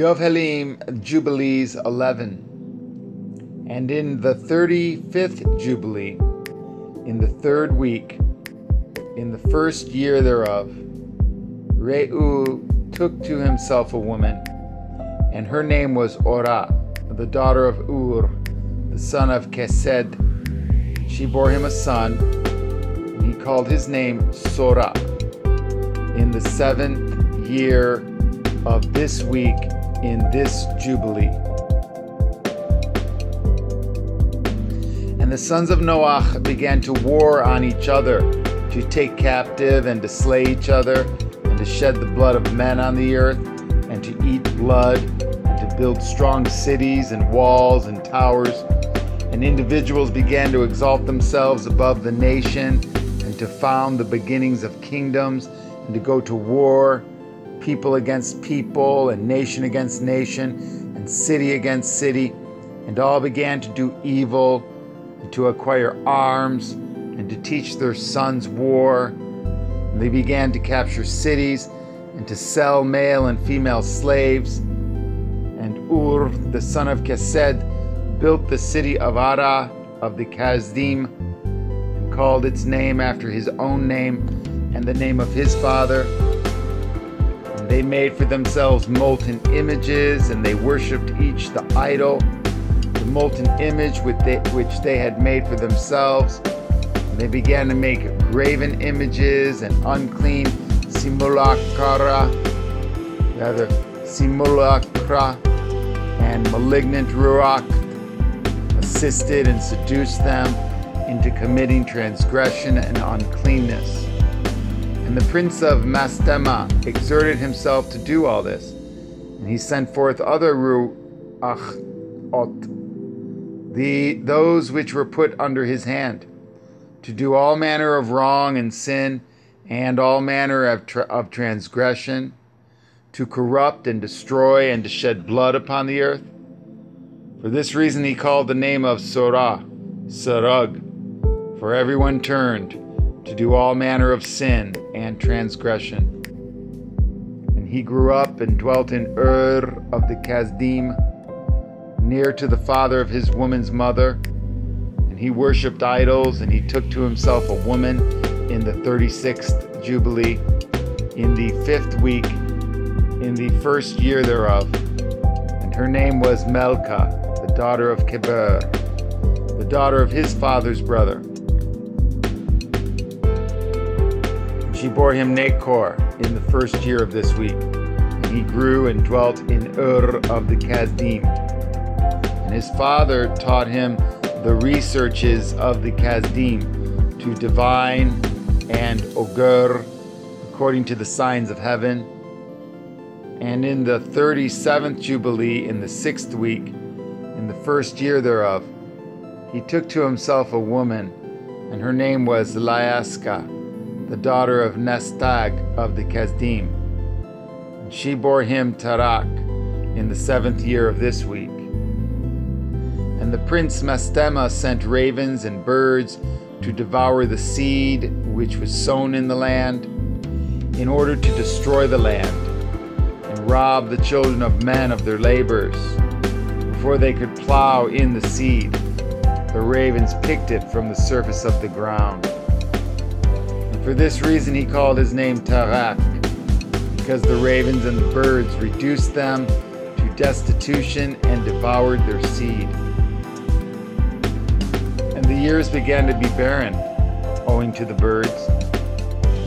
Jubilees 11. And in the 35th Jubilee, in the 3rd week, in the 1st year thereof, Reu took to himself a woman, and her name was Orah, the daughter of Ur, the son of Kesed. She bore him a son, and he called his name Sorah. In the 7th year of this week, in this Jubilee. And the sons of Noah began to war on each other, to take captive and to slay each other, and to shed the blood of men on the earth, and to eat blood, and to build strong cities and walls and towers. And individuals began to exalt themselves above the nation, and to found the beginnings of kingdoms, and to go to war, people against people, and nation against nation, and city against city. And all began to do evil, and to acquire arms, and to teach their sons war. And they began to capture cities, and to sell male and female slaves. And Ur, the son of Kesed, built the city of Ara of the Kasdim, and called its name after his own name, and the name of his father. And they made for themselves molten images, and they worshipped each the idol, the molten image which they had made for themselves. And they began to make graven images and unclean simulacra, and malignant ruach assisted and seduced them into committing transgression and uncleanness. And the prince of Mastema exerted himself to do all this, and he sent forth other those which were put under his hand, to do all manner of wrong and sin, and all manner of transgression, to corrupt and destroy and to shed blood upon the earth. For this reason he called the name of Seroh, Serug, for everyone turned to do all manner of sin and transgression. And he grew up and dwelt in Ur of the Kasdim, near to the father of his woman's mother. And he worshipped idols, and he took to himself a woman in the 36th Jubilee, in the 5th week, in the 1st year thereof. And her name was Melka, the daughter of Kaber, the daughter of his father's brother. She bore him Nahor in the 1st year of this week, and he grew and dwelt in Ur of the Kasdim. And his father taught him the researches of the Kasdim, to divine and augur according to the signs of heaven. And in the 37th Jubilee, in the 6th week, in the 1st year thereof, he took to himself a woman, and her name was Ijaska, the daughter of Nestag of the Kasdim. And she bore him Terah in the 7th year of this week. And the prince Mastema sent ravens and birds to devour the seed which was sown in the land, in order to destroy the land, and rob the children of men of their labors. Before they could plough in the seed, the ravens picked it from the surface of the ground. For this reason he called his name Terah, because the ravens and the birds reduced them to destitution and devoured their seed. And the years began to be barren, owing to the birds.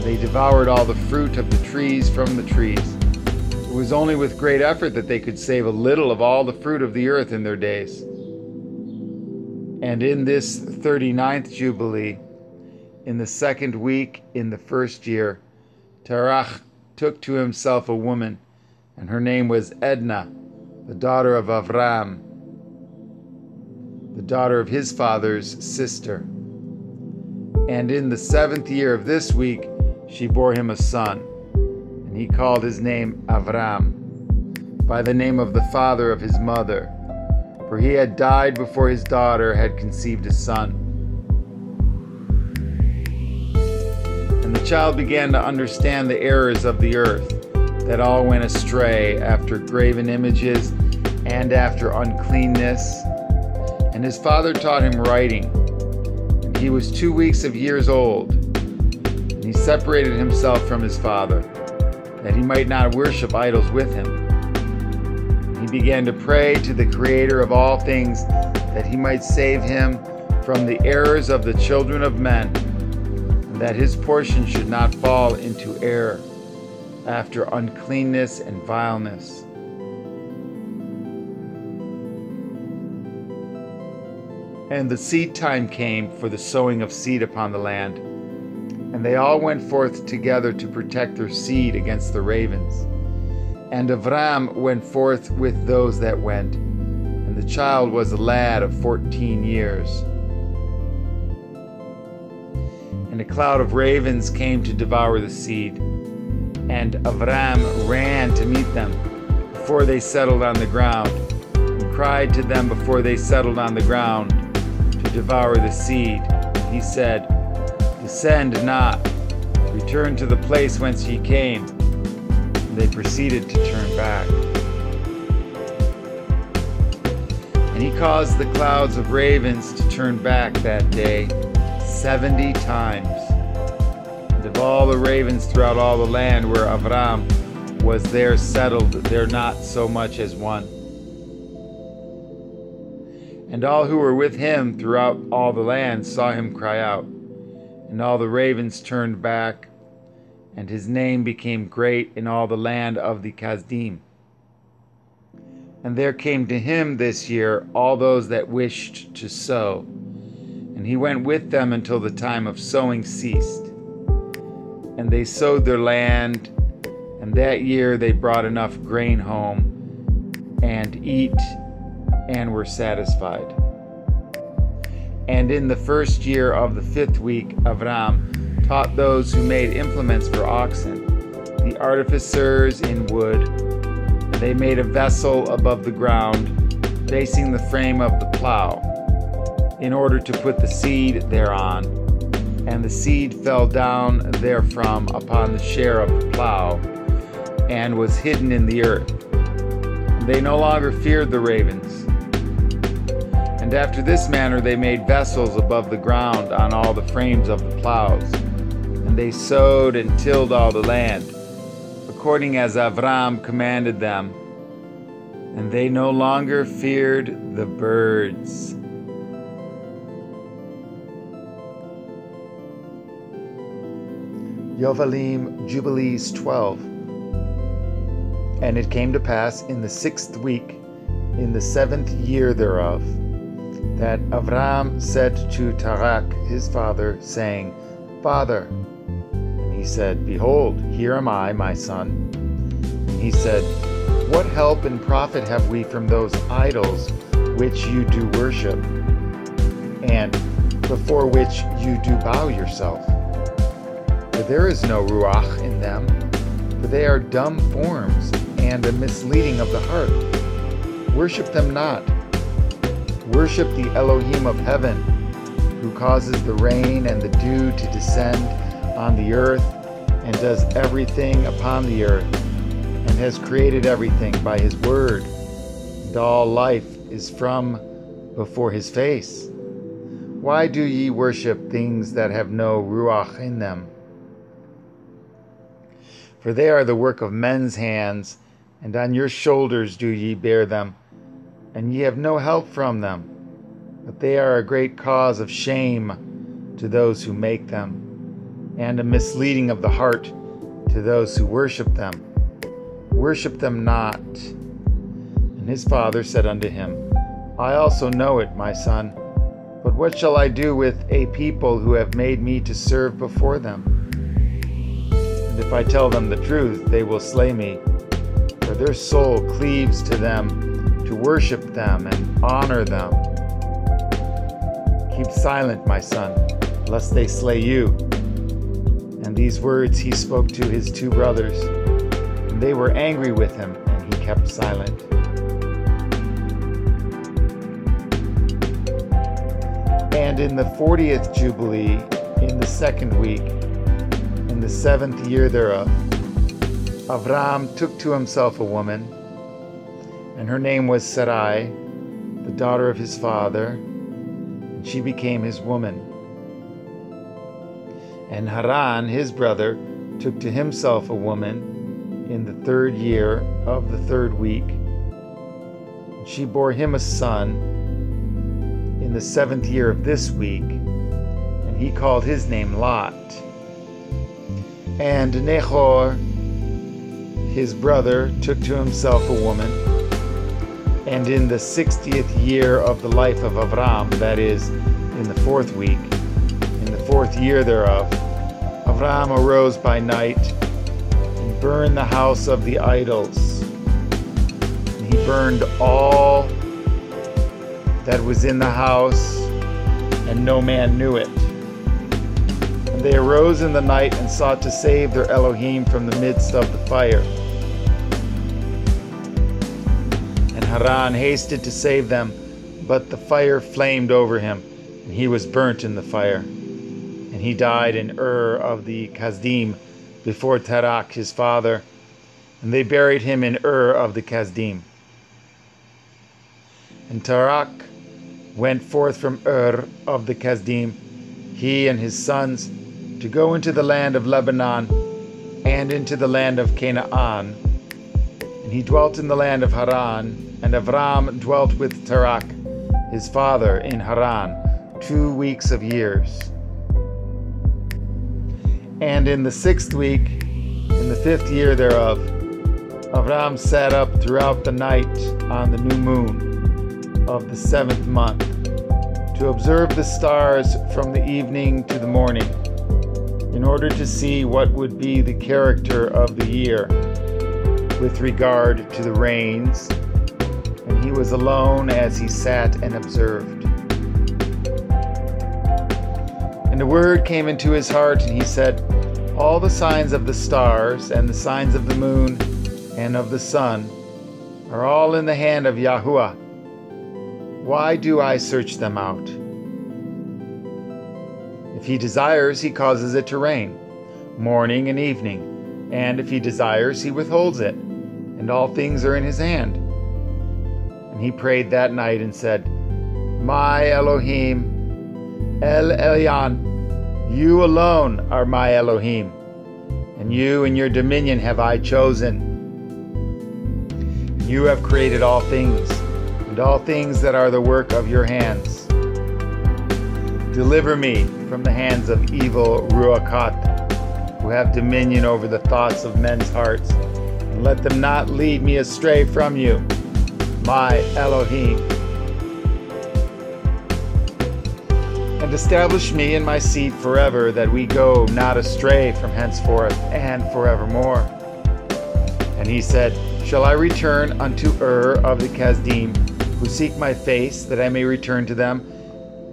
They devoured all the fruit of the trees from the trees. It was only with great effort that they could save a little of all the fruit of the earth in their days. And in this 39th Jubilee, in the 2nd week, in the 1st year, Terah took to himself a woman, and her name was Edna, the daughter of Avram, the daughter of his father's sister. And in the 7th year of this week, she bore him a son, and he called his name Avram, by the name of the father of his mother, for he had died before his daughter had conceived a son. And the child began to understand the errors of the earth, that all went astray after graven images and after uncleanness. And his father taught him writing. And he was 2 weeks of years old. And he separated himself from his father, that he might not worship idols with him. And he began to pray to the Creator of all things, that he might save him from the errors of the children of men, and that his portion should not fall into error after uncleanness and vileness. And the seed time came for the sowing of seed upon the land. And they all went forth together to protect their seed against the ravens. And Avram went forth with those that went. And the child was a lad of 14 years. And a cloud of ravens came to devour the seed. And Avram ran to meet them before they settled on the ground, and cried to them before they settled on the ground to devour the seed. He said, "Descend not, return to the place whence ye came." And they proceeded to turn back. And he caused the clouds of ravens to turn back that day 70 times. Of all the ravens throughout all the land where Avram was there settled, there not so much as one. And all who were with him throughout all the land saw him cry out, and all the ravens turned back, and his name became great in all the land of the Kasdim. And there came to him this year all those that wished to sow, and he went with them until the time of sowing ceased. And they sowed their land, and that year they brought enough grain home and eat, and were satisfied. And in the first year of the 5th week, Avram taught those who made implements for oxen, the artificers in wood. And they made a vessel above the ground, facing the frame of the plough, in order to put the seed thereon. And the seed fell down therefrom upon the share of the plough, and was hidden in the earth. And they no longer feared the ravens. And after this manner they made vessels above the ground on all the frames of the ploughs. And they sowed and tilled all the land, according as Avram commanded them. And they no longer feared the birds. Yovalim, Jubilees 12. And it came to pass in the 6th week, in the 7th year thereof, that Avram said to Terah his father, saying, Father. And he said, Behold, here am I, my son. And he said, What help and profit have we from those idols which you do worship, and before which you do bow yourself? For there is no ruach in them, for they are dumb forms, and a misleading of the heart. Worship them not. Worship the Elohim of heaven, who causes the rain and the dew to descend on the earth, and does everything upon the earth, and has created everything by his word, and all life is from before his face. Why do ye worship things that have no ruach in them? For they are the work of men's hands, and on your shoulders do ye bear them, and ye have no help from them. But they are a great cause of shame to those who make them, and a misleading of the heart to those who worship them. Worship them not. And his father said unto him, I also know it, my son, but what shall I do with a people who have made me to serve before them? And if I tell them the truth, they will slay me, for their soul cleaves to them to worship them and honor them. Keep silent, my son, lest they slay you. And these words he spoke to his 2 brothers, and they were angry with him, and he kept silent. And in the 40th Jubilee, in the 2nd week, in the 7th year thereof, Avram took to himself a woman, and her name was Sarai, the daughter of his father, and she became his woman. And Haran, his brother, took to himself a woman in the 3rd year of the 3rd week. And she bore him a son in the 7th year of this week, and he called his name Lot. And Nahor, his brother, took to himself a woman, and in the 60th year of the life of Avram, that is, in the 4th week, in the 4th year thereof, Avram arose by night and burned the house of the idols. And he burned all that was in the house, and no man knew it. And they arose in the night and sought to save their Elohim from the midst of the fire. And Haran hasted to save them, but the fire flamed over him, and he was burnt in the fire. And he died in of the Kasdim before Terah his father, and they buried him in of the Kasdim. And Terah went forth from of the Kasdim, he and his sons, to go into the land of Lebanon and into the land of Canaan. And he dwelt in the land of Haran, and Avram dwelt with Terah his father in Haran 2 weeks of years. And in the 6th week, in the 5th year thereof, Avram sat up throughout the night on the new moon of the 7th month, to observe the stars from the evening to the morning, in order to see what would be the character of the year with regard to the rains. And he was alone as he sat and observed. And the word came into his heart, and he said, all the signs of the stars and the signs of the moon and of the sun are all in the hand of Yahuwah. Why do I search them out? If he desires, he causes it to rain, morning and evening. And if he desires, he withholds it. And all things are in his hand. And he prayed that night and said, my Elohim, El Elyon, you alone are my Elohim, and you and your dominion have I chosen. You have created all things, and all things that are the work of your hands. Deliver me from the hands of evil Ruachat, who have dominion over the thoughts of men's hearts, and let them not lead me astray from you, my Elohim. And establish me and my seed forever, that we go not astray from henceforth and forevermore. And he said, shall I return unto of the Kasdim, who seek my face, that I may return to them?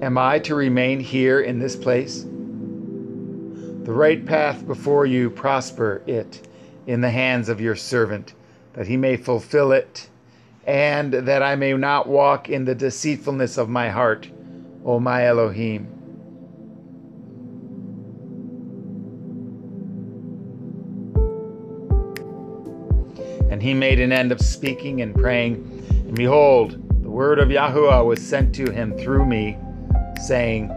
Am I to remain here in this place? The right path before you, prosper it in the hands of your servant, that he may fulfill it, and that I may not walk in the deceitfulness of my heart, O my Elohim. And he made an end of speaking and praying, and behold, the word of Yahuwah was sent to him through me, saying,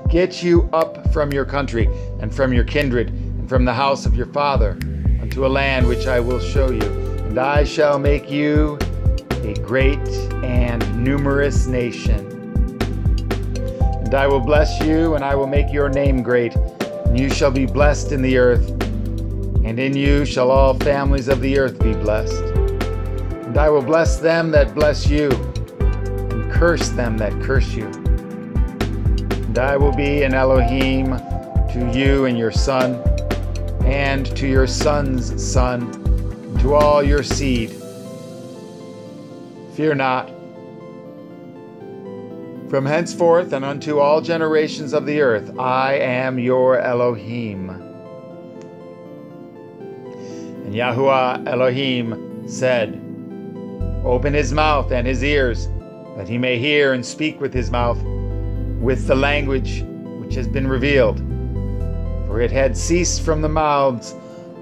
get you up from your country, and from your kindred, and from the house of your father, unto a land which I will show you, and I shall make you a great and numerous nation. And I will bless you, and I will make your name great, and you shall be blessed in the earth, and in you shall all families of the earth be blessed. And I will bless them that bless you, and curse them that curse you. And I will be an Elohim to you and your son, and to your son's son, and to all your seed. Fear not. From henceforth and unto all generations of the earth, I am your Elohim. And Yahuwah Elohim said, open his mouth and his ears, that he may hear and speak with his mouth, with the language which has been revealed. For it had ceased from the mouths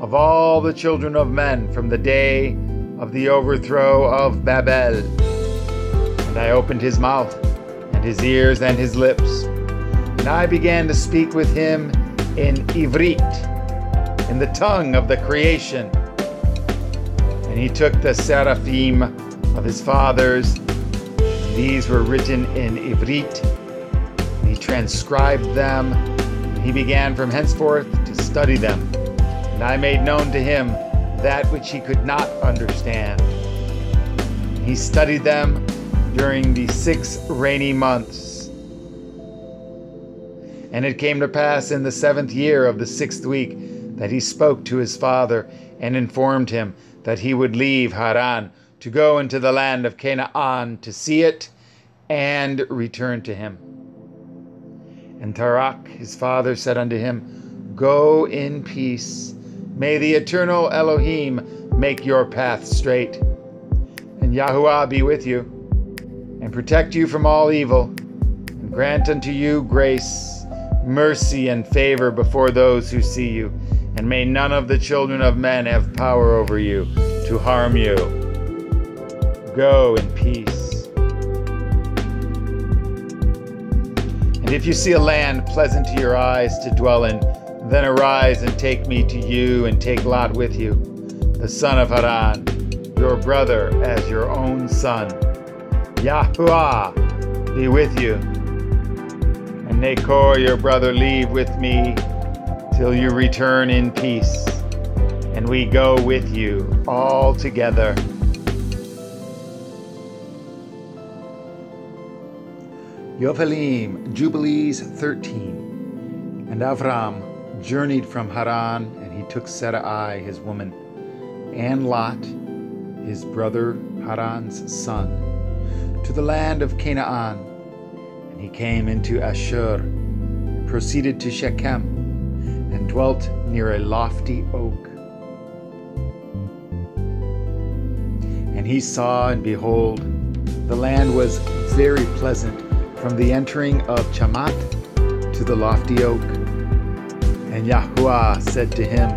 of all the children of men from the day of the overthrow of Babel. And I opened his mouth, and his ears, and his lips. And I began to speak with him in Ivrit, in the tongue of the creation. And he took the seraphim of his fathers, and these were written in Ivrit, and he transcribed them, and he began from henceforth to study them. And I made known to him that which he could not understand. And he studied them during the 6 rainy months. And it came to pass in the 7th year of the 6th week that he spoke to his father and informed him that he would leave Haran to go into the land of Canaan to see it and return to him. And Terah his father said unto him, Go in peace. May the eternal Elohim make your path straight. And Yahuwah be with you, and protect you from all evil, and grant unto you grace, mercy, and favor before those who see you. And may none of the children of men have power over you to harm you. Go in peace. And if you see a land pleasant to your eyes to dwell in, then arise and take me to you, and take Lot with you, the son of Haran, your brother, as your own son. Yahuwah be with you. And Nahor your brother leave with me till you return in peace, and we go with you all together. Yovelim, Jubilees 13. And Avram journeyed from Haran, and he took Sarai his woman, and Lot, his brother Haran's son, to the land of Canaan. And he came into Ashur, and proceeded to Shechem, and dwelt near a lofty oak. And he saw, and behold, the land was very pleasant, from the entering of Chamat to the lofty oak. And Yahuwah said to him,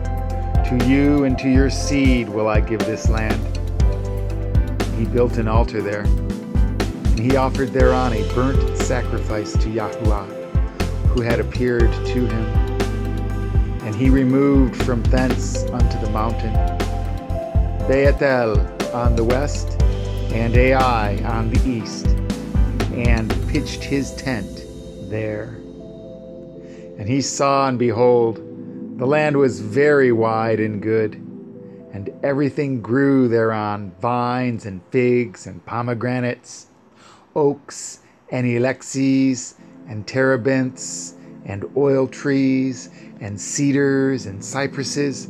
To you and to your seed will I give this land. And he built an altar there, and he offered thereon a burnt sacrifice to Yahuwah, who had appeared to him. And he removed from thence unto the mountain Beetel on the west, and Ai on the east, and pitched his tent there. And he saw, and behold, the land was very wide and good, and everything grew thereon, vines and figs and pomegranates, oaks and ilexes and terebinths and oil trees and cedars and cypresses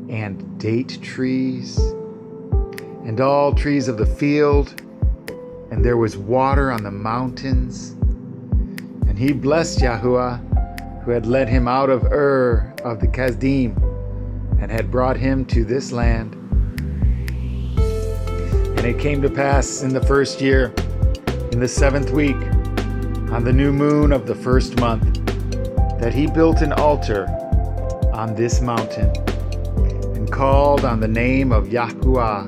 and date trees and all trees of the field. And there was water on the mountains. And he blessed Yahuwah, who had led him out of of the Kasdim, and had brought him to this land. And it came to pass in the 1st year, in the 7th week, on the new moon of the 1st month, that he built an altar on this mountain, and called on the name of Yahuwah.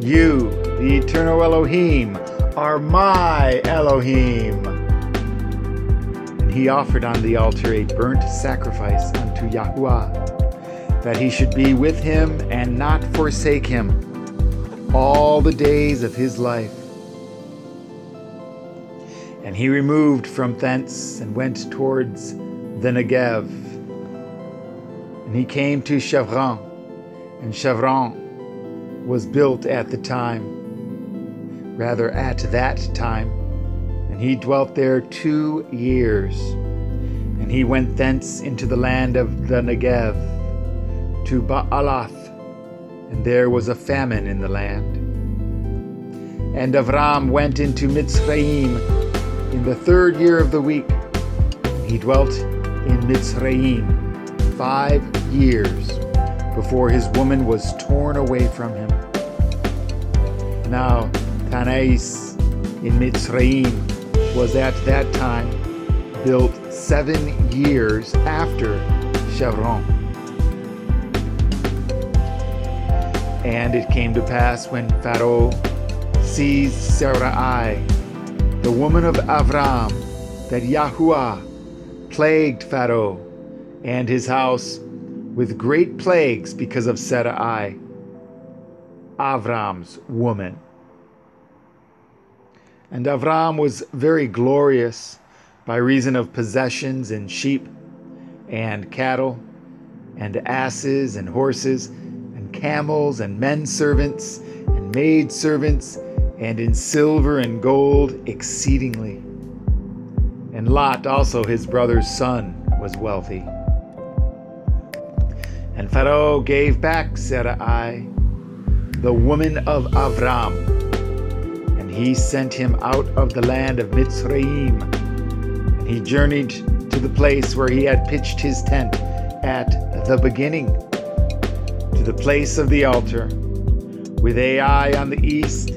You, the eternal Elohim, are my Elohim. And he offered on the altar a burnt sacrifice unto Yahuwah, that he should be with him and not forsake him all the days of his life. And he removed from thence and went towards the Negev. And he came to Chevron, and Chevron was built at that time, and he dwelt there 2 years. And he went thence into the land of the Negev, to Baalath, and there was a famine in the land. And Avram went into Mitzrayim in the 3rd year of the week. He dwelt in Mitzrayim 5 years, before his woman was torn away from him. Now Tanais in Mitzrayim was at that time built 7 years after Chevron. And it came to pass when Pharaoh seized Sarai, the woman of Avram, that Yahuwah plagued Pharaoh and his house with great plagues because of Sarai, Avram's woman. And Avram was very glorious by reason of possessions and sheep and cattle and asses and horses and camels and men servants and maid servants, and in silver and gold exceedingly. And Lot also, his brother's son, was wealthy. And Pharaoh gave back Sarai, the woman of Avram, and he sent him out of the land of Mitzrayim. And he journeyed to the place where he had pitched his tent at the beginning, to the place of the altar, with Ai on the east,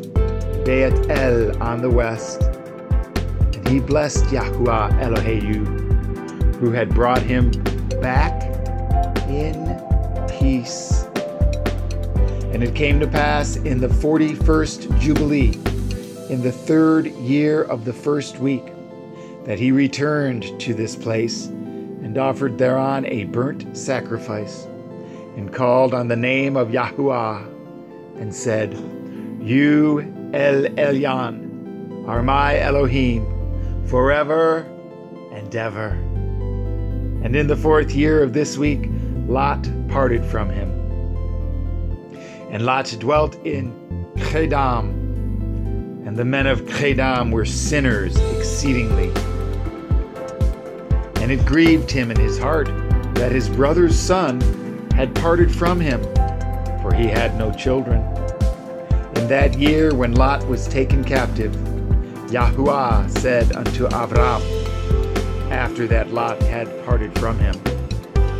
Beit El on the west. And he blessed Yahuwah Eloheu, who had brought him back in peace. And it came to pass in the 41st Jubilee, in the 3rd year of the 1st week, that he returned to this place and offered thereon a burnt sacrifice, and called on the name of Yahuwah, and said, You, El Elyon, are my Elohim, forever and ever. And in the 4th year of this week, Lot parted from him. And Lot dwelt in Kedam, and the men of Kedam were sinners exceedingly. And it grieved him in his heart that his brother's son had parted from him, for he had no children. In that year when Lot was taken captive, Yahuwah said unto Avram, after that Lot had parted from him,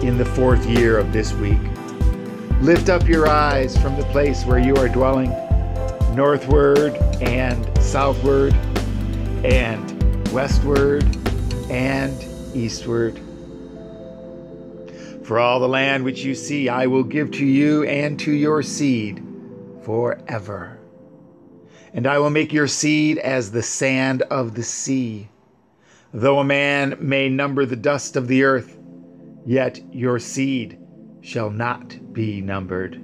in the 4th year of this week, Lift up your eyes from the place where you are dwelling, northward and southward and westward and eastward. For all the land which you see I will give to you and to your seed forever. And I will make your seed as the sand of the sea. Though a man may number the dust of the earth, yet your seed shall not be numbered.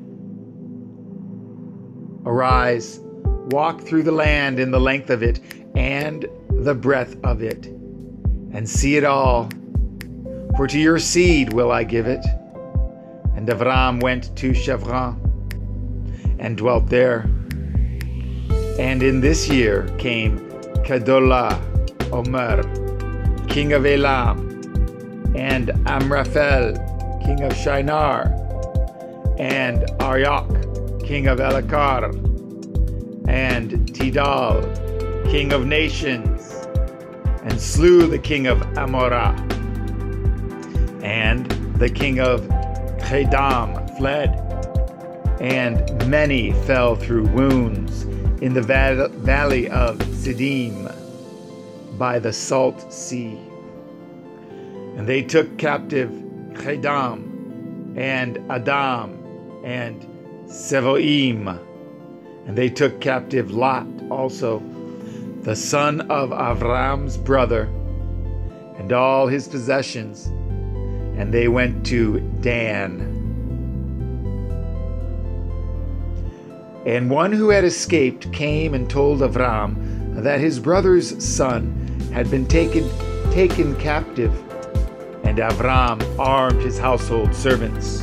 Arise, walk through the land in the length of it and the breadth of it, and see it all, for to your seed will I give it. And Avram went to Chevron and dwelt there. And in this year came Kedolah Omer, king of Elam, and Amraphel, king of Shinar, and Arioch, king of Elakar, and Tidal, king of nations, and slew the king of Amorah. And the king of Kedam fled, and many fell through wounds in the valley of Siddim by the salt sea. And they took captive Kedam and Adam and Sevoim, and they took captive Lot also, the son of Avram's brother, and all his possessions, and they went to Dan. And one who had escaped came and told Avram that his brother's son had been taken captive. And Avram armed his household servants.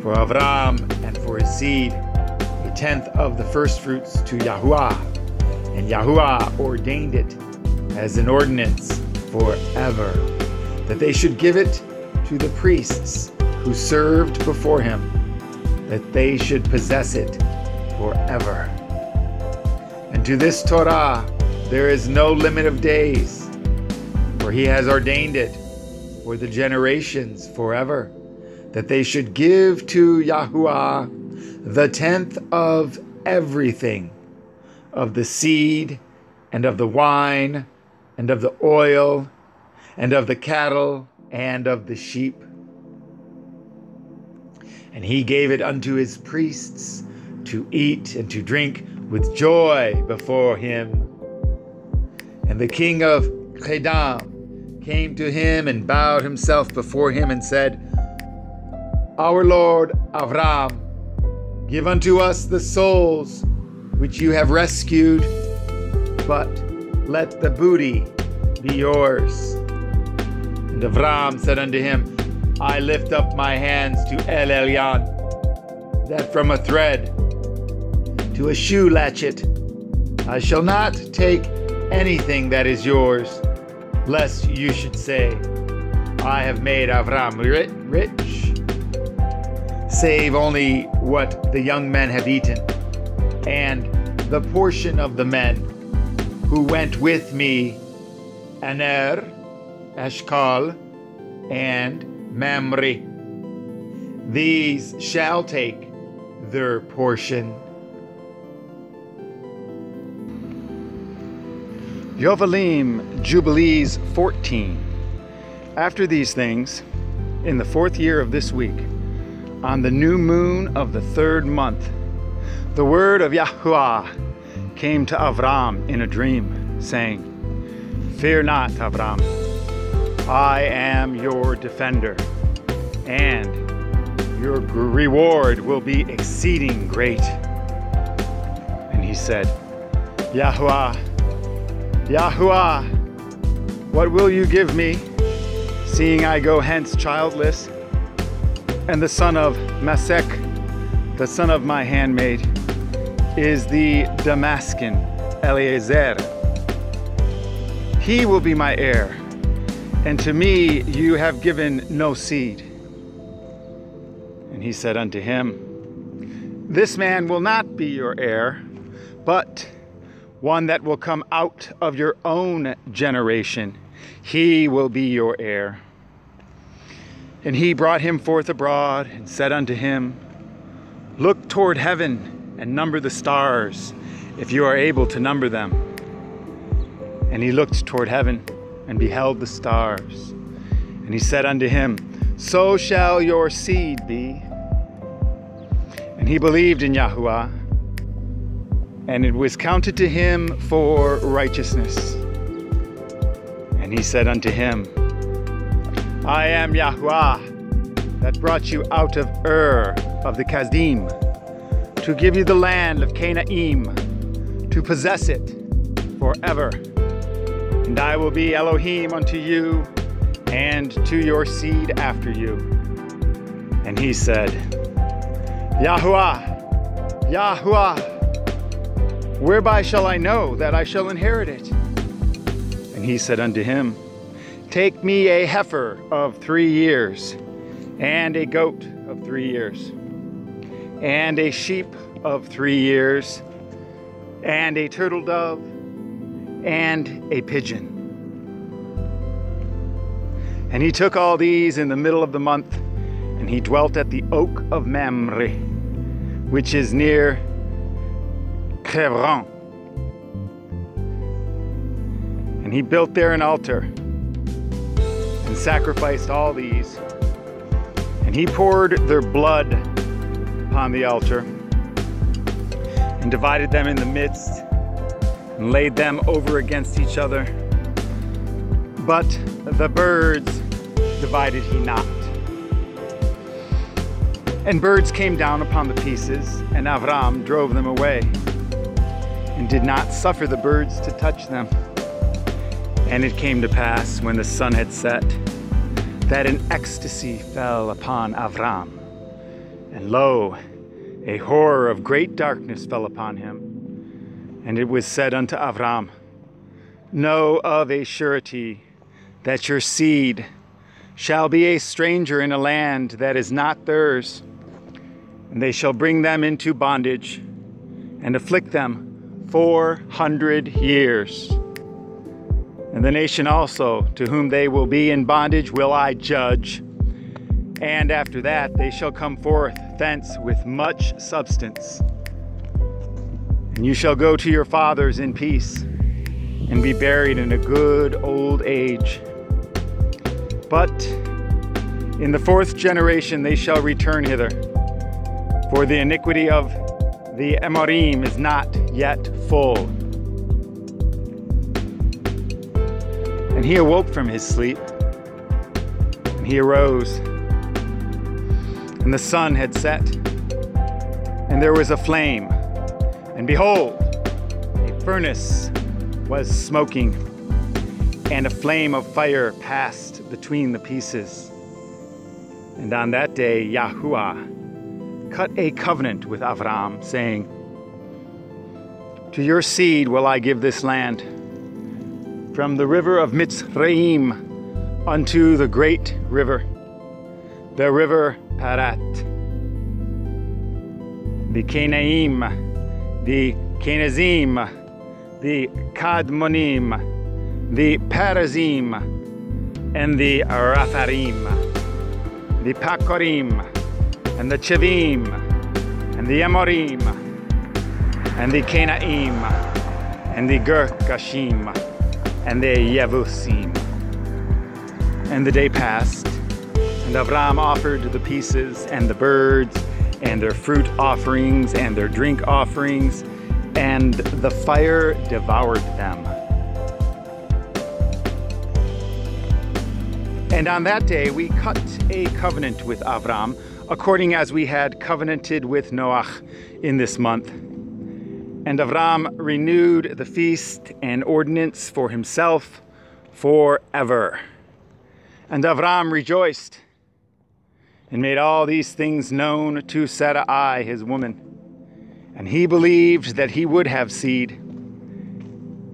For Avram and for his seed, 1/10 of the firstfruits to Yahuwah. And Yahuwah ordained it as an ordinance forever, that they should give it to the priests who served before him, that they should possess it forever. And to this Torah there is no limit of days, for he has ordained it for the generations forever, that they should give to Yahuwah the 10th of everything, of the seed, and of the wine, and of the oil, and of the cattle, and of the sheep. And he gave it unto his priests to eat and to drink with joy before him. And the king of Kedam came to him and bowed himself before him and said, Our Lord Avram, give unto us the souls which you have rescued, but let the booty be yours. And Avram said unto him, I lift up my hands to El Elyon, that from a thread to a shoe latchet I shall not take anything that is yours, lest you should say, I have made Avram rich, save only what the young men have eaten, and the portion of the men who went with me, Aner, Eshkol, and Mamre. These shall take their portion. Yovalim, Jubilees 14. After these things, in the 4th year of this week, on the new moon of the 3rd month, the word of Yahuwah came to Avram in a dream, saying, Fear not, Avram, I am your defender, and your reward will be exceeding great. And he said, Yahuwah, Yahuwah, what will you give me, seeing I go hence childless? And the son of Masek, the son of my handmaid, is the Damascan Eliezer. He will be my heir, and to me you have given no seed. And he said unto him, This man will not be your heir, but one that will come out of your own generation. He will be your heir. And he brought him forth abroad and said unto him, Look toward heaven and number the stars, if you are able to number them. And he looked toward heaven and beheld the stars. And he said unto him, So shall your seed be. And he believed in Yahuwah, and it was counted to him for righteousness. And he said unto him, I am Yahuwah, that brought you out of of the Kasdim, to give you the land of Canaanim, to possess it forever. And I will be Elohim unto you, and to your seed after you. And he said, Yahuwah, Yahuwah, whereby shall I know that I shall inherit it? And he said unto him, Take me a heifer of 3 years, and a goat of 3 years, and a sheep of 3 years, and a turtle dove, and a pigeon. And he took all these in the middle of the month, and he dwelt at the oak of Mamre, which is near Hebron. And he built there an altar and sacrificed all these. And he poured their blood upon the altar and divided them in the midst and laid them over against each other. But the birds divided he not. And birds came down upon the pieces, and Avram drove them away, and did not suffer the birds to touch them. And it came to pass, when the sun had set, that an ecstasy fell upon Avram. And lo, a horror of great darkness fell upon him. And it was said unto Avram, Know of a surety that your seed shall be a stranger in a land that is not theirs. And they shall bring them into bondage, and afflict them 400 years. And the nation also, to whom they will be in bondage, will I judge. And after that they shall come forth thence with much substance. And you shall go to your fathers in peace, and be buried in a good old age. But in the 4th generation they shall return hither, for the iniquity of the Amorim is not yet full. And he awoke from his sleep, and he arose, and the sun had set, and there was a flame, and behold, a furnace was smoking, and a flame of fire passed between the pieces. And on that day Yahuwah cut a covenant with Avram, saying, to your seed will I give this land, from the river of Mitzrayim unto the great river, the river Parat, the Canaim, the Kenazim, the Kadmonim, the Perazim, and the Rapharim, the Pakorim, and the Chavim, and the Amorim, and the Canaim, and the Gerkashim, and the Yevusim. And the day passed, and Avram offered the pieces and the birds and their fruit offerings and their drink offerings, and the fire devoured them. And on that day we cut a covenant with Avram, according as we had covenanted with Noach in this month. And Avram renewed the feast and ordinance for himself forever. And Avram rejoiced and made all these things known to Sarai, his woman. And he believed that he would have seed,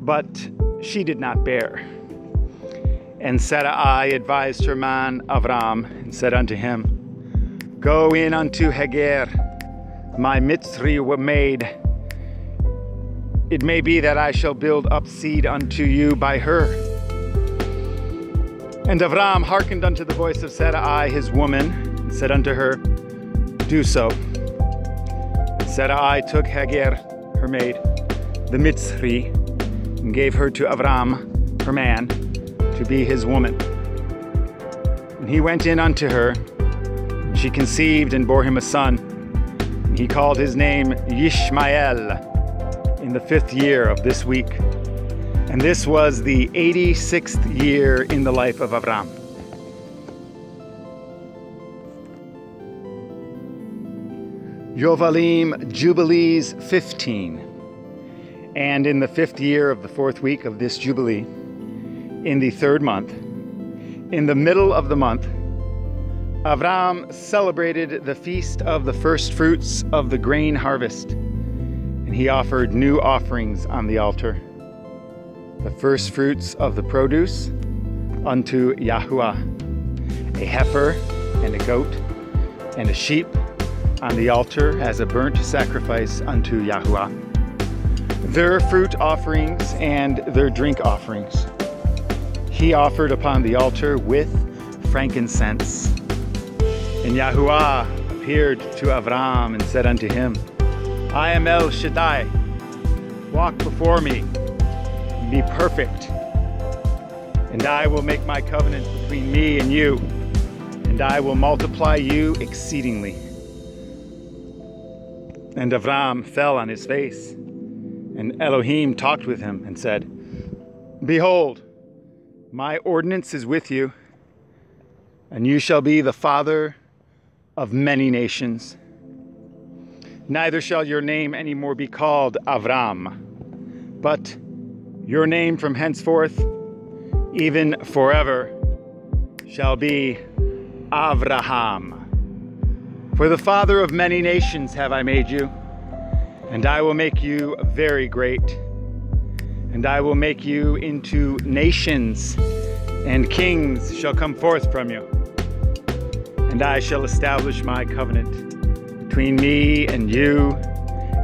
but she did not bear. And Sarai advised her man Avram and said unto him, go in unto Hagar, my Mitzri maid. It may be that I shall build up seed unto you by her. And Avram hearkened unto the voice of Sarai his woman, and said unto her, do so. And Sarai took Hagar, her maid, the Mitzri, and gave her to Avram, her man, to be his woman. And he went in unto her, and she conceived and bore him a son. And he called his name Yishmael, in the 5th year of this week. And this was the 86th year in the life of Avram. Yovalim, Jubilees 15. And in the 5th year of the 4th week of this Jubilee, in the 3rd month, in the middle of the month, Avram celebrated the feast of the first fruits of the grain harvest. And he offered new offerings on the altar, the first fruits of the produce unto Yahuwah, a heifer and a goat and a sheep on the altar as a burnt sacrifice unto Yahuwah, their fruit offerings and their drink offerings he offered upon the altar with frankincense. And Yahuwah appeared to Avram and said unto him, I am El Shaddai, walk before me, and be perfect, and I will make my covenant between me and you, and I will multiply you exceedingly. And Avram fell on his face, and Elohim talked with him and said, behold, my ordinance is with you, and you shall be the father of many nations. Neither shall your name any more be called Avram, but your name from henceforth, even forever, shall be Avraham. For the father of many nations have I made you, and I will make you very great, and I will make you into nations, and kings shall come forth from you. And I shall establish my covenant between me and you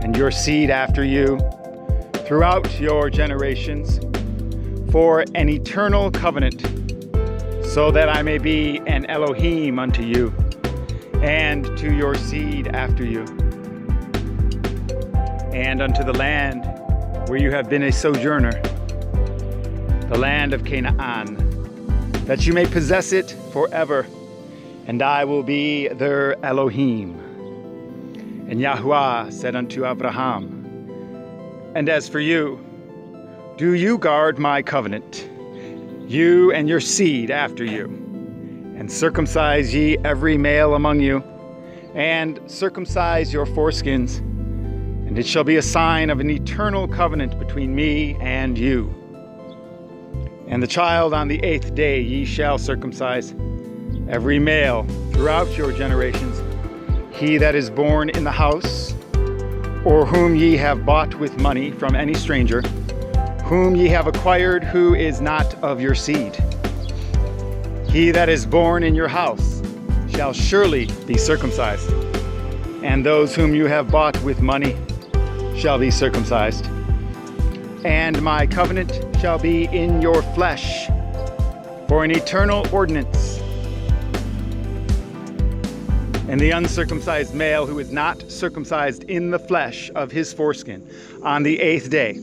and your seed after you throughout your generations for an eternal covenant, so that I may be an Elohim unto you and to your seed after you, and unto the land where you have been a sojourner, the land of Canaan, that you may possess it forever, and I will be their Elohim. And Yahuwah said unto Abraham, And as for you, do you guard my covenant, you and your seed after you, and circumcise ye every male among you, and circumcise your foreskins, and it shall be a sign of an eternal covenant between me and you. And the child on the 8th day ye shall circumcise, every male throughout your generations, he that is born in the house, or whom ye have bought with money from any stranger, whom ye have acquired who is not of your seed. He that is born in your house shall surely be circumcised, and those whom you have bought with money shall be circumcised. And my covenant shall be in your flesh for an eternal ordinance. And the uncircumcised male who is not circumcised in the flesh of his foreskin on the 8th day,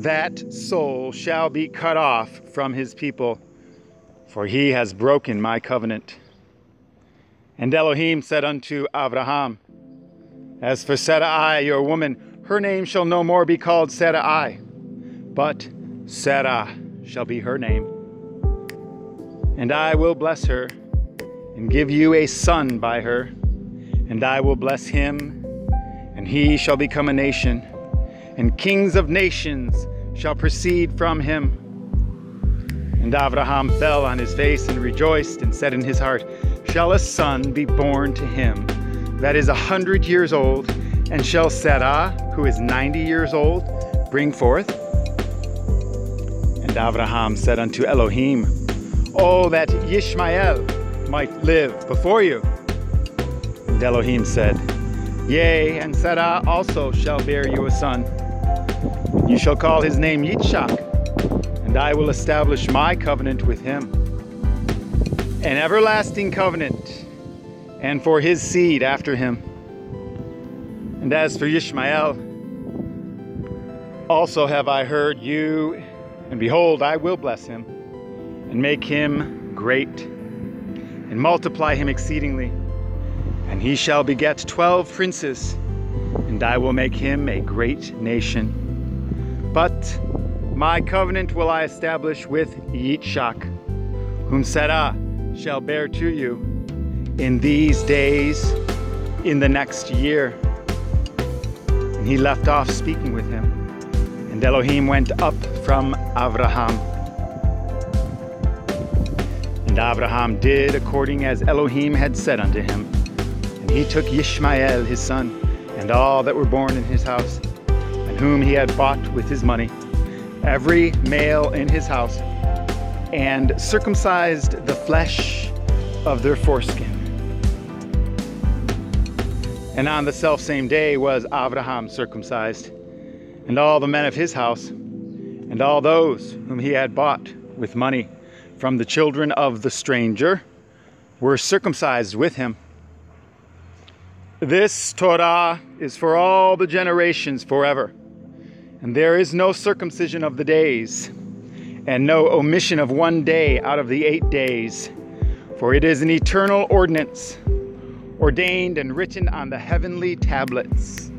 that soul shall be cut off from his people, for he has broken my covenant. And Elohim said unto Abraham, As for Sarai, your woman, her name shall no more be called Sarai, but Serah shall be her name. And I will bless her, and give you a son by her, and I will bless him, and he shall become a nation, and kings of nations shall proceed from him. And Abraham fell on his face and rejoiced, and said in his heart, Shall a son be born to him that is 100 years old, and shall Serah, who is 90 years old, bring forth? And Abraham said unto Elohim, Oh, that Ishmael might live before you. And Elohim said, Yea, and Serah also shall bear you a son. You shall call his name Yitzchak, and I will establish my covenant with him, an everlasting covenant, and for his seed after him. And as for Ishmael, also have I heard you, and behold, I will bless him, and make him great, and multiply him exceedingly. And he shall beget 12 princes, and I will make him a great nation. But my covenant will I establish with Yitzchak, whom Serah shall bear to you in these days, in the next year. And he left off speaking with him, and Elohim went up from Abraham. And Abraham did according as Elohim had said unto him. And he took Ishmael his son, and all that were born in his house, and whom he had bought with his money, every male in his house, and circumcised the flesh of their foreskin. And on the selfsame day was Abraham circumcised, and all the men of his house, and all those whom he had bought with money from the children of the stranger, were circumcised with him. This Torah is for all the generations forever, and there is no circumcision of the days, and no omission of one day out of the 8 days, for it is an eternal ordinance, ordained and written on the heavenly tablets.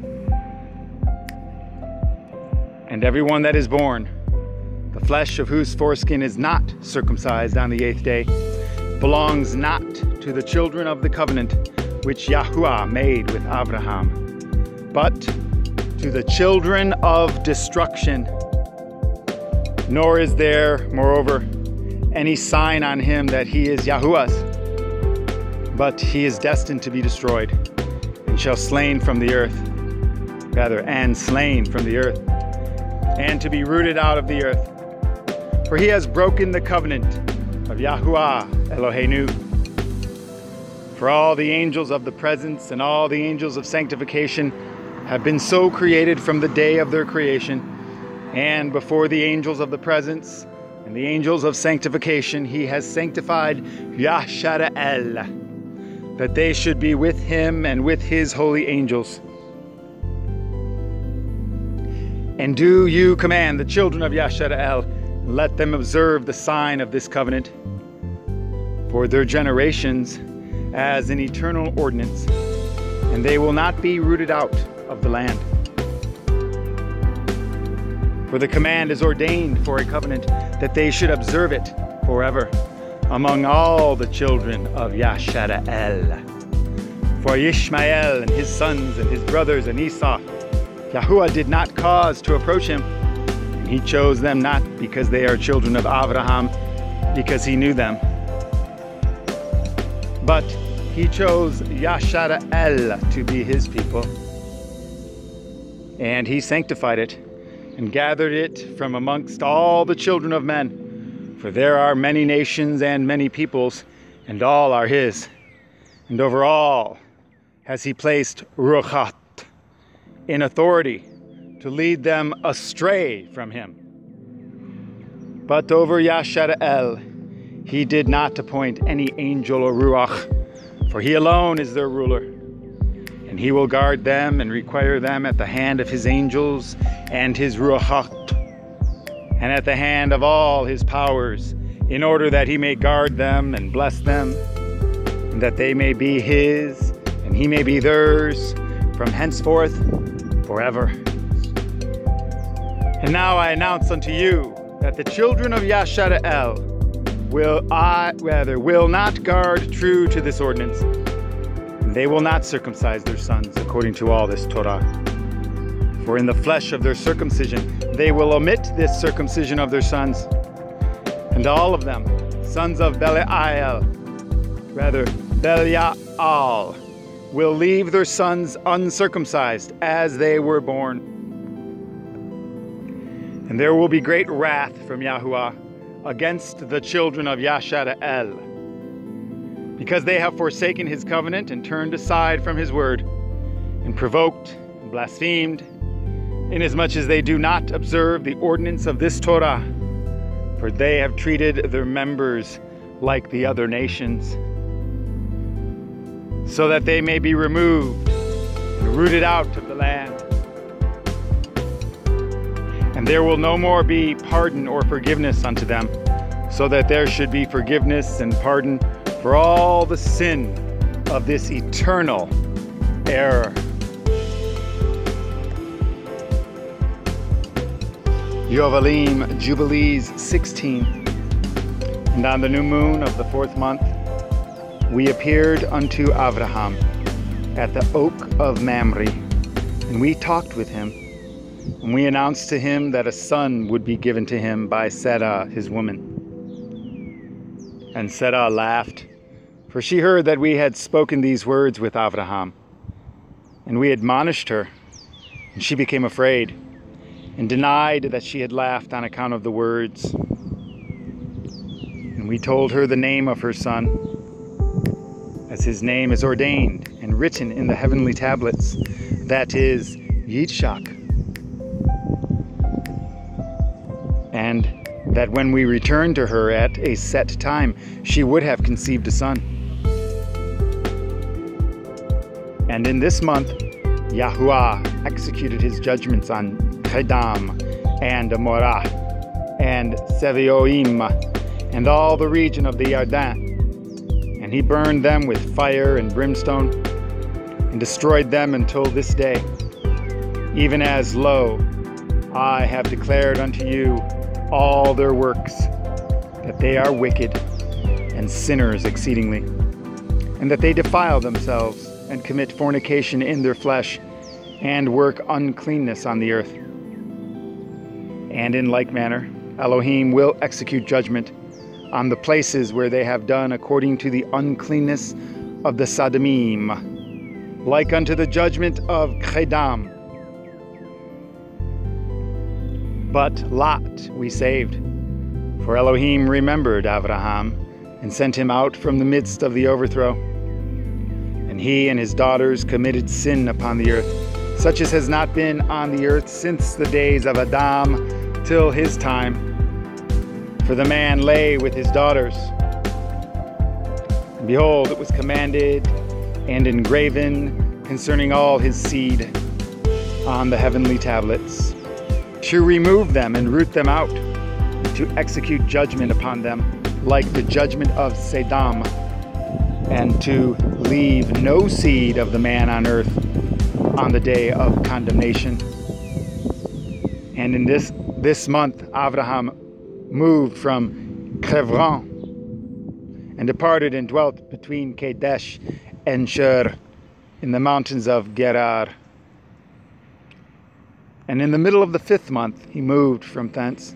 And everyone that is born, the flesh of whose foreskin is not circumcised on the 8th day, belongs not to the children of the covenant which Yahuwah made with Abraham, but to the children of destruction. Nor is there, moreover, any sign on him that he is Yahuwah's, but he is destined to be destroyed, and shall slain from the earth, and slain from the earth, and to be rooted out of the earth. For he has broken the covenant of Yahuwah Eloheinu. For all the angels of the presence and all the angels of sanctification have been so created from the day of their creation, and before the angels of the presence and the angels of sanctification he has sanctified Yashara'el, that they should be with him and with his holy angels. And do you command the children of Yashara'el, let them observe the sign of this covenant for their generations as an eternal ordinance, and they will not be rooted out of the land. For the command is ordained for a covenant, that they should observe it forever among all the children of Yashara'el. For Ishmael and his sons and his brothers and Esau, Yahuwah did not cause to approach him. And he chose them not because they are children of Abraham, because he knew them. But he chose Yashara'el to be his people. And he sanctified it and gathered it from amongst all the children of men. For there are many nations and many peoples, and all are his. And over all has he placed Ruchat in authority to lead them astray from him. But over Yashara'el he did not appoint any angel or Ruach, for he alone is their ruler. And he will guard them and require them at the hand of his angels and his Ruachat, and at the hand of all his powers, in order that he may guard them and bless them, and that they may be his, and he may be theirs, from henceforth forever. And now I announce unto you that the children of Yashara'el will not guard true to this ordinance. And they will not circumcise their sons according to all this Torah. For in the flesh of their circumcision they will omit this circumcision of their sons. And all of them, sons of Belial, will leave their sons uncircumcised as they were born. And there will be great wrath from Yahuwah against the children of Yashara'el, because they have forsaken his covenant and turned aside from his word, and provoked and blasphemed, inasmuch as they do not observe the ordinance of this Torah, for they have treated their members like the other nations, so that they may be removed and rooted out of the land. And there will no more be pardon or forgiveness unto them, so that there should be forgiveness and pardon for all the sin of this eternal error. Yovalim, Jubilees 16. And on the new moon of the 4th month, we appeared unto Abraham at the oak of Mamre, and we talked with him, and we announced to him that a son would be given to him by Seroh, his woman. And Seroh laughed, for she heard that we had spoken these words with Abraham. And we admonished her, and she became afraid, and denied that she had laughed on account of the words. And we told her the name of her son, as his name is ordained and written in the heavenly tablets, that is, Yitzhak. And that when we returned to her at a set time, she would have conceived a son. And in this month, Yahuwah executed his judgments on Kedem and Morah and Sevoim and all the region of the Yarden. And he burned them with fire and brimstone and destroyed them until this day. Even as, lo, I have declared unto you all their works, that they are wicked and sinners exceedingly, and that they defile themselves and commit fornication in their flesh, and work uncleanness on the earth. And in like manner, Elohim will execute judgment on the places where they have done according to the uncleanness of the Sadamim, like unto the judgment of Kedem. But Lot we saved, for Elohim remembered Abraham, and sent him out from the midst of the overthrow. And he and his daughters committed sin upon the earth, such as has not been on the earth since the days of Adam till his time. For the man lay with his daughters. And behold, it was commanded and engraven concerning all his seed on the heavenly tablets, to remove them and root them out, to execute judgment upon them, like the judgment of Sodom. and to leave no seed of the man on earth on the day of condemnation. And in this month, Abraham moved from Hebron and departed and dwelt between Kadesh and Shur in the mountains of Gerar. And in the middle of the 5th month, he moved from thence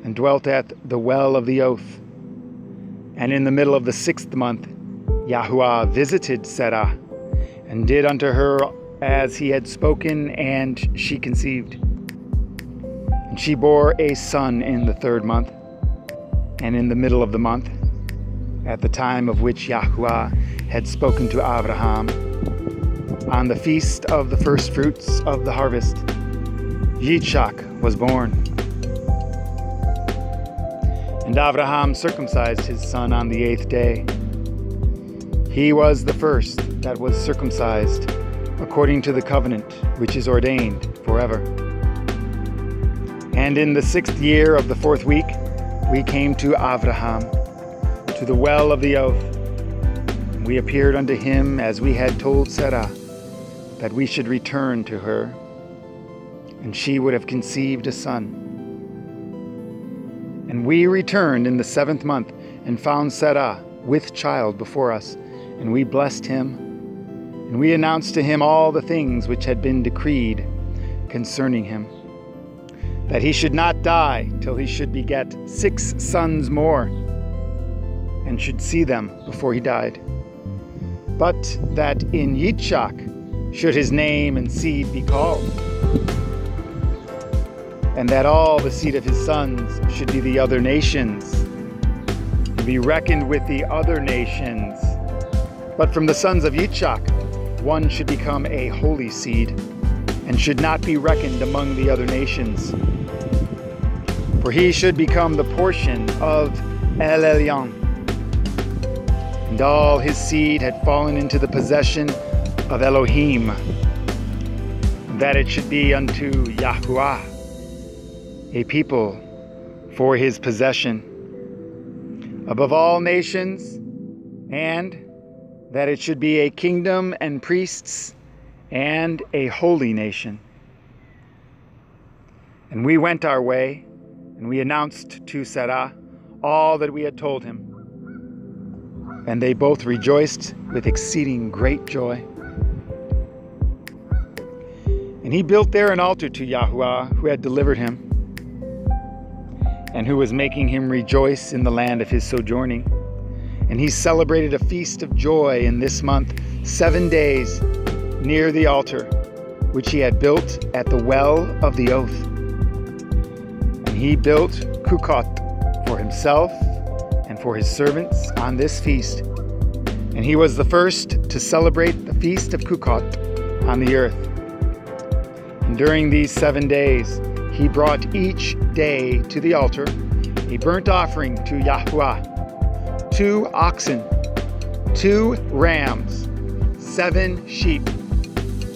and dwelt at the well of the oath. And in the middle of the 6th month, Yahuwah visited Serah and did unto her as he had spoken, and she conceived. And she bore a son in the 3rd month, and in the middle of the month, at the time of which Yahuwah had spoken to Abraham, on the feast of the first fruits of the harvest, Yitzhak was born. And Abraham circumcised his son on the 8th day. He was the first that was circumcised, according to the covenant which is ordained forever. And in the 6th year of the 4th week, we came to Abraham, to the well of the oath. And we appeared unto him as we had told Terah, that we should return to her, and she would have conceived a son. And we returned in the 7th month, and found Terah with child before us, and we blessed him, and we announced to him all the things which had been decreed concerning him, that he should not die till he should beget 6 sons more, and should see them before he died. But that in Yitzhak should his name and seed be called, and that all the seed of his sons should be the other nations, and be reckoned with the other nations. But from the sons of Yitzhak, one should become a holy seed, and should not be reckoned among the other nations. For he should become the portion of El Elyon. And all his seed had fallen into the possession of Elohim, that it should be unto Yahuwah, a people for his possession above all nations, and that it should be a kingdom and priests and a holy nation. And we went our way, and we announced to Terah all that we had told him. And they both rejoiced with exceeding great joy. And he built there an altar to Yahuwah, who had delivered him, and who was making him rejoice in the land of his sojourning. And he celebrated a feast of joy in this month, 7 days, near the altar, which he had built at the well of the oath. And he built Kukot for himself and for his servants on this feast. And he was the first to celebrate the feast of Kukot on the earth. And during these 7 days, he brought each day to the altar a burnt offering to Yahuwah, 2 oxen, 2 rams, 7 sheep,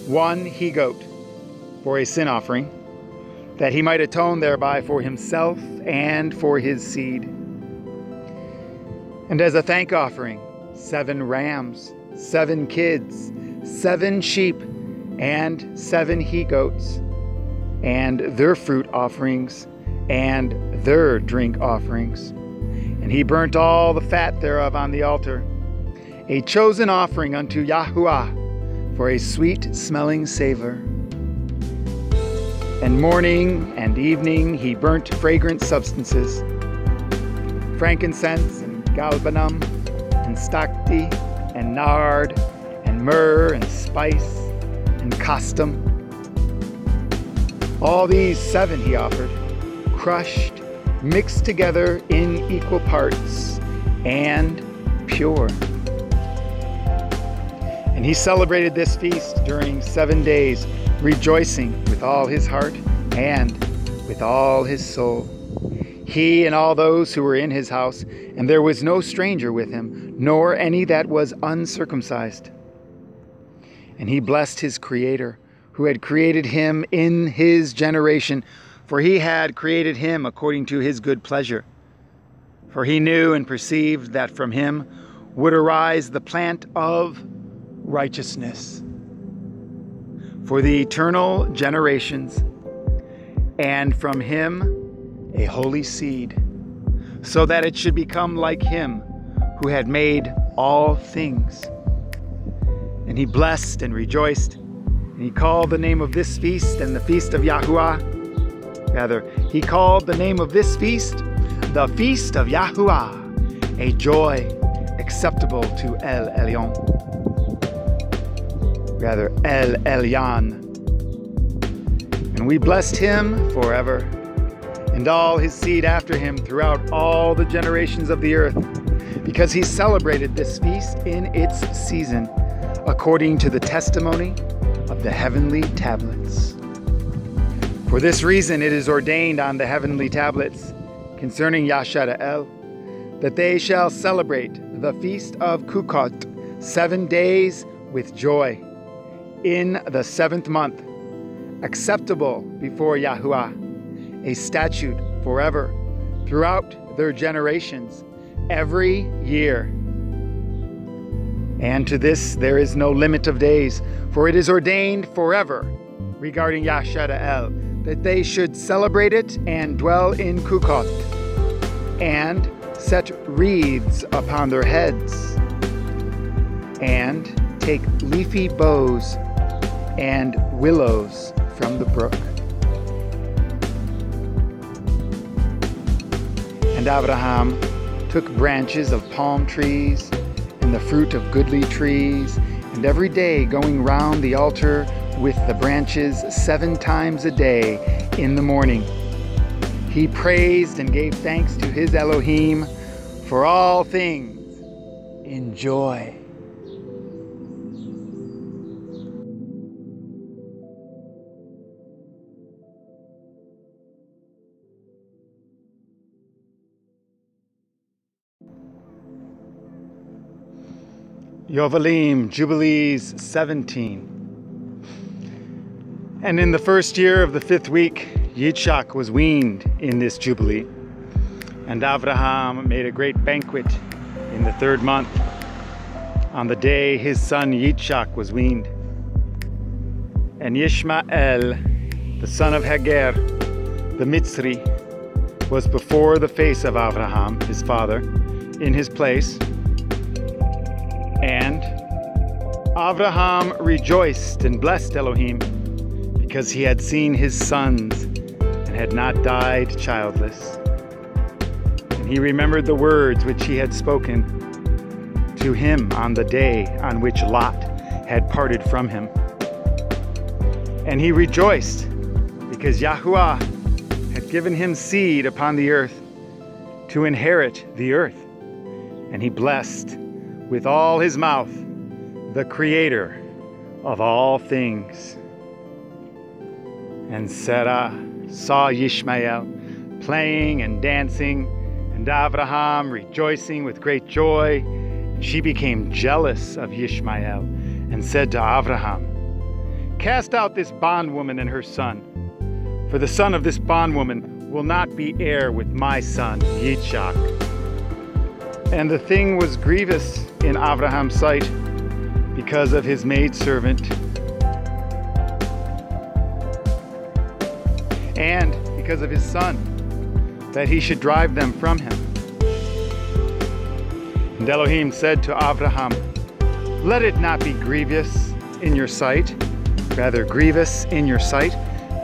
1 he-goat, for a sin offering, that he might atone thereby for himself and for his seed. And as a thank offering, 7 rams, 7 kids, 7 sheep, and 7 he-goats, and their fruit offerings, and their drink offerings. And he burnt all the fat thereof on the altar, a chosen offering unto Yahuwah, for a sweet-smelling savor. And morning and evening he burnt fragrant substances, frankincense and galbanum, and stacte, and nard, and myrrh, and spice, and costum. All these 7 he offered, crushed, mixed together in equal parts, and pure. And he celebrated this feast during 7 days, rejoicing with all his heart and with all his soul. He and all those who were in his house, and there was no stranger with him, nor any that was uncircumcised. And he blessed his Creator, who had created him in his generation, for he had created him according to his good pleasure. For he knew and perceived that from him would arise the plant of righteousness for the eternal generations, and from him a holy seed, so that it should become like him who had made all things. And he blessed and rejoiced, and he called the name of this feast and the feast of Yahuwah. Rather, he called the name of this feast the feast of Yahuwah, a joy acceptable to El Elyon. Rather, El Elyon. And we blessed him forever, and all his seed after him throughout all the generations of the earth, because he celebrated this feast in its season, according to the testimony of the heavenly tablets. For this reason it is ordained on the heavenly tablets concerning Yashara'el, that they shall celebrate the feast of Kukot 7 days with joy, in the 7th month, acceptable before Yahuwah, a statute forever, throughout their generations, every year. And to this there is no limit of days, for it is ordained forever regarding Yashara'el, that they should celebrate it and dwell in Kukot, and set wreaths upon their heads, and take leafy boughs and willows from the brook. And Abraham took branches of palm trees and the fruit of goodly trees, and every day going round the altar with the branches 7 times a day in the morning, he praised and gave thanks to his Elohim for all things in joy. Yovalim, Jubilees 17. And in the first year of the 5th week, Yitzhak was weaned in this Jubilee. And Abraham made a great banquet in the 3rd month, on the day his son Yitzhak was weaned. And Yishmael, the son of Hagar, the Mitzri, was before the face of Abraham, his father, in his place. And Abraham rejoiced and blessed Elohim, because he had seen his sons and had not died childless. And he remembered the words which he had spoken to him on the day on which Lot had parted from him. And he rejoiced, because Yahuwah had given him seed upon the earth to inherit the earth. And he blessed with all his mouth the Creator of all things. And Serah saw Yishmael playing and dancing, and Abraham rejoicing with great joy. And she became jealous of Yishmael and said to Abraham, "Cast out this bondwoman and her son, for the son of this bondwoman will not be heir with my son Yitzhak." And the thing was grievous in Abraham's sight because of his maidservant, and because of his son, that he should drive them from him. And Elohim said to Abraham, "Let it not be grievous in your sight, rather grievous in your sight,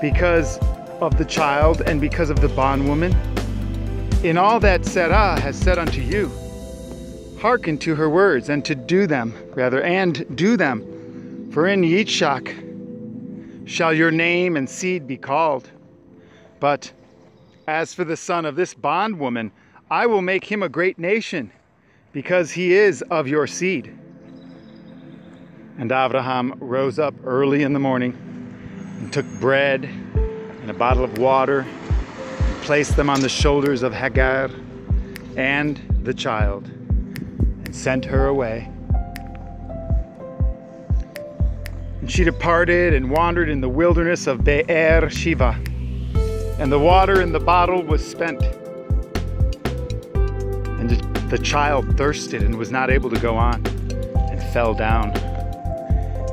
because of the child and because of the bondwoman. In all that Terah has said unto you, hearken to her words, and do them. For in Yitzhak shall your name and seed be called. But as for the son of this bondwoman, I will make him a great nation, because he is of your seed." And Abraham rose up early in the morning, and took bread and a bottle of water, and placed them on the shoulders of Hagar and the child, and sent her away. And she departed and wandered in the wilderness of Be'er Shiva, and the water in the bottle was spent. And the child thirsted and was not able to go on, and fell down.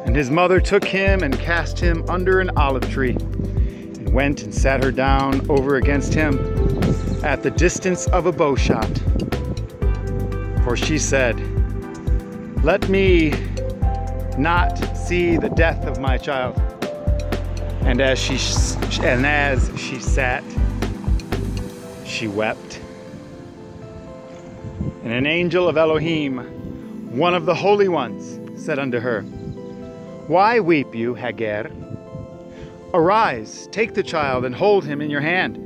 And his mother took him and cast him under an olive tree, and went and sat her down over against him at the distance of a bow shot. For she said, "Let me not see the death of my child." And as she sat, she wept. And an angel of Elohim, one of the holy ones, said unto her, "Why weep you, Hagar? Arise, take the child and hold him in your hand,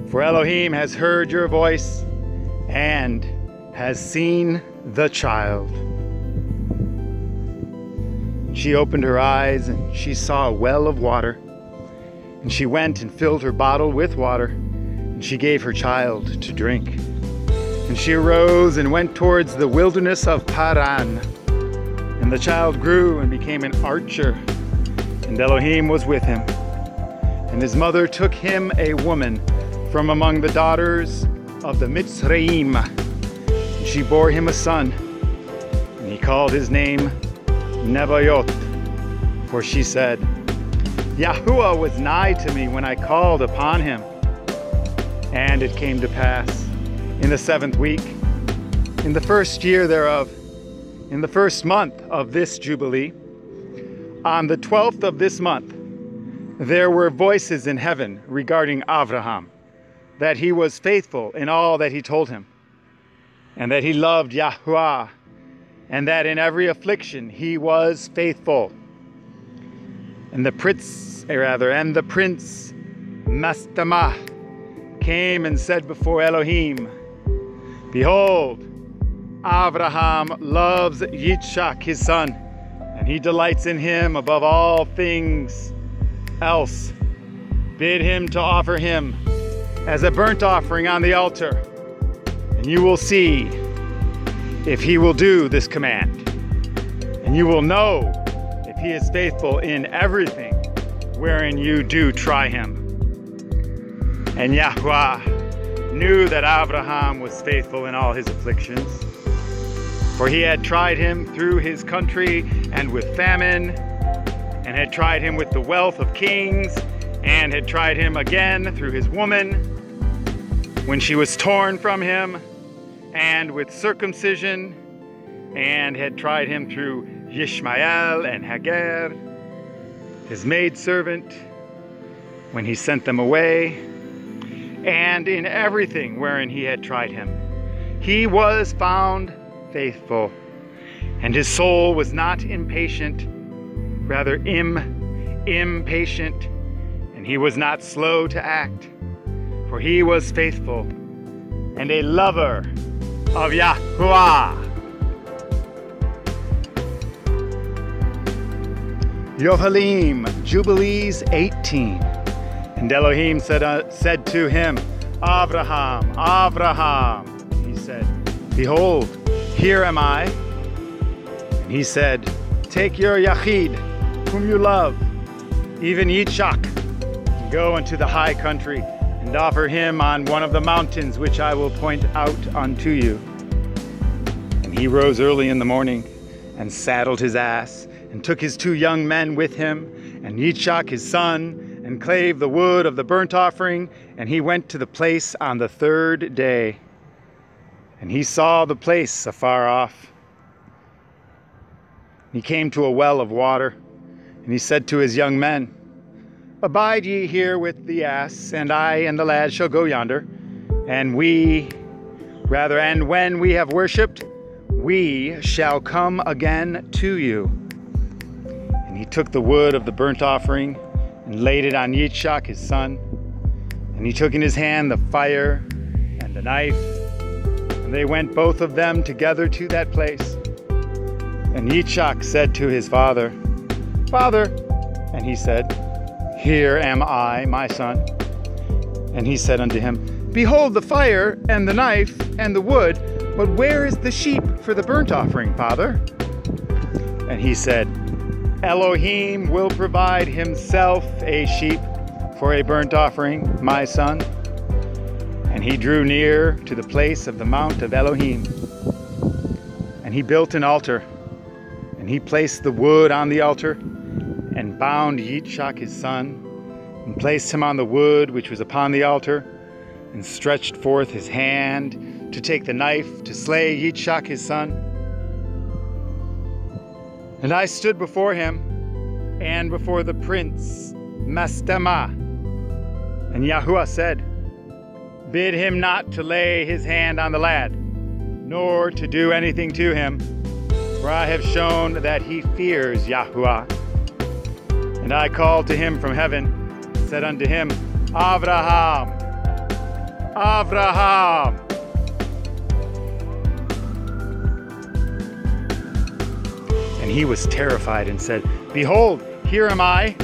for Elohim has heard your voice and has seen the child." She opened her eyes, and she saw a well of water. And she went and filled her bottle with water, and she gave her child to drink. And she arose and went towards the wilderness of Paran. And the child grew and became an archer, and Elohim was with him. And his mother took him a woman from among the daughters of the Mitzrayim. And she bore him a son, and he called his name Nebayot, for she said, "Yahuwah was nigh to me when I called upon him." And it came to pass in the 7th week, in the 1st year thereof, in the 1st month of this Jubilee, on the 12th of this month, there were voices in heaven regarding Abraham, that he was faithful in all that he told him, and that he loved Yahuwah, and that in every affliction he was faithful. And the prince Mastema came and said before Elohim, "Behold, Abraham loves Yitzchak his son, and he delights in him above all things else. Bid him to offer him as a burnt offering on the altar, and you will see if he will do this command, and you will know if he is faithful in everything wherein you do try him." And Yahuwah knew that Abraham was faithful in all his afflictions, for he had tried him through his country and with famine, and had tried him with the wealth of kings, and had tried him again through his woman, when she was torn from him, and with circumcision, and had tried him through Ishmael and Hagar, his maidservant, when he sent them away, and in everything wherein he had tried him, he was found faithful, and his soul was not impatient, rather impatient, and he was not slow to act, for he was faithful and a lover of Yahuwah. Yohalim, Jubilees 18. And Elohim said to him, "Abraham, Abraham." He said, "Behold, here am I." And he said, "Take your Yachid, whom you love, even Yitzchak, and go into the high country, and offer him on one of the mountains which I will point out unto you." And he rose early in the morning, and saddled his ass, and took his 2 young men with him, and Yitzchak his son, and clave the wood of the burnt offering, and he went to the place on the 3rd day. And he saw the place afar off. He came to a well of water, and he said to his young men, "Abide ye here with the ass, and I and the lad shall go yonder, and when we have worshipped, we shall come again to you." And he took the wood of the burnt offering, and laid it on Yitzchak his son. And he took in his hand the fire and the knife, and they went both of them together to that place. And Yitzchak said to his father, "Father," and he said, "Here am I, my son." And he said unto him, "Behold the fire and the knife and the wood, but where is the sheep for the burnt offering, father?" And he said, "Elohim will provide himself a sheep for a burnt offering, my son." And he drew near to the place of the mount of Elohim. And he built an altar. And he placed the wood on the altar, and bound Yitzchak his son, and placed him on the wood which was upon the altar, and stretched forth his hand to take the knife to slay Yitzchak his son. And I stood before him, and before the prince Mastema. And Yahuwah said, bid him not to lay his hand on the lad, nor to do anything to him, for I have shown that he fears Yahuwah. And I called to him from heaven, said unto him, Avraham, Avraham. And he was terrified and said, behold, here am I.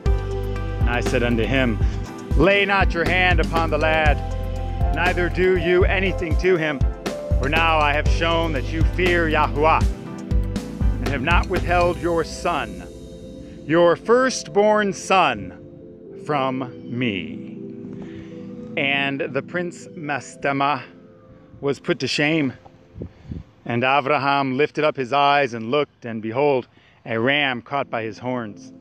And I said unto him, lay not your hand upon the lad, neither do you anything to him, for now I have shown that you fear Yahuwah, and have not withheld your son, your firstborn son, from me. And the prince Mastema was put to shame. And Avraham lifted up his eyes and looked, and behold, a ram caught by his horns.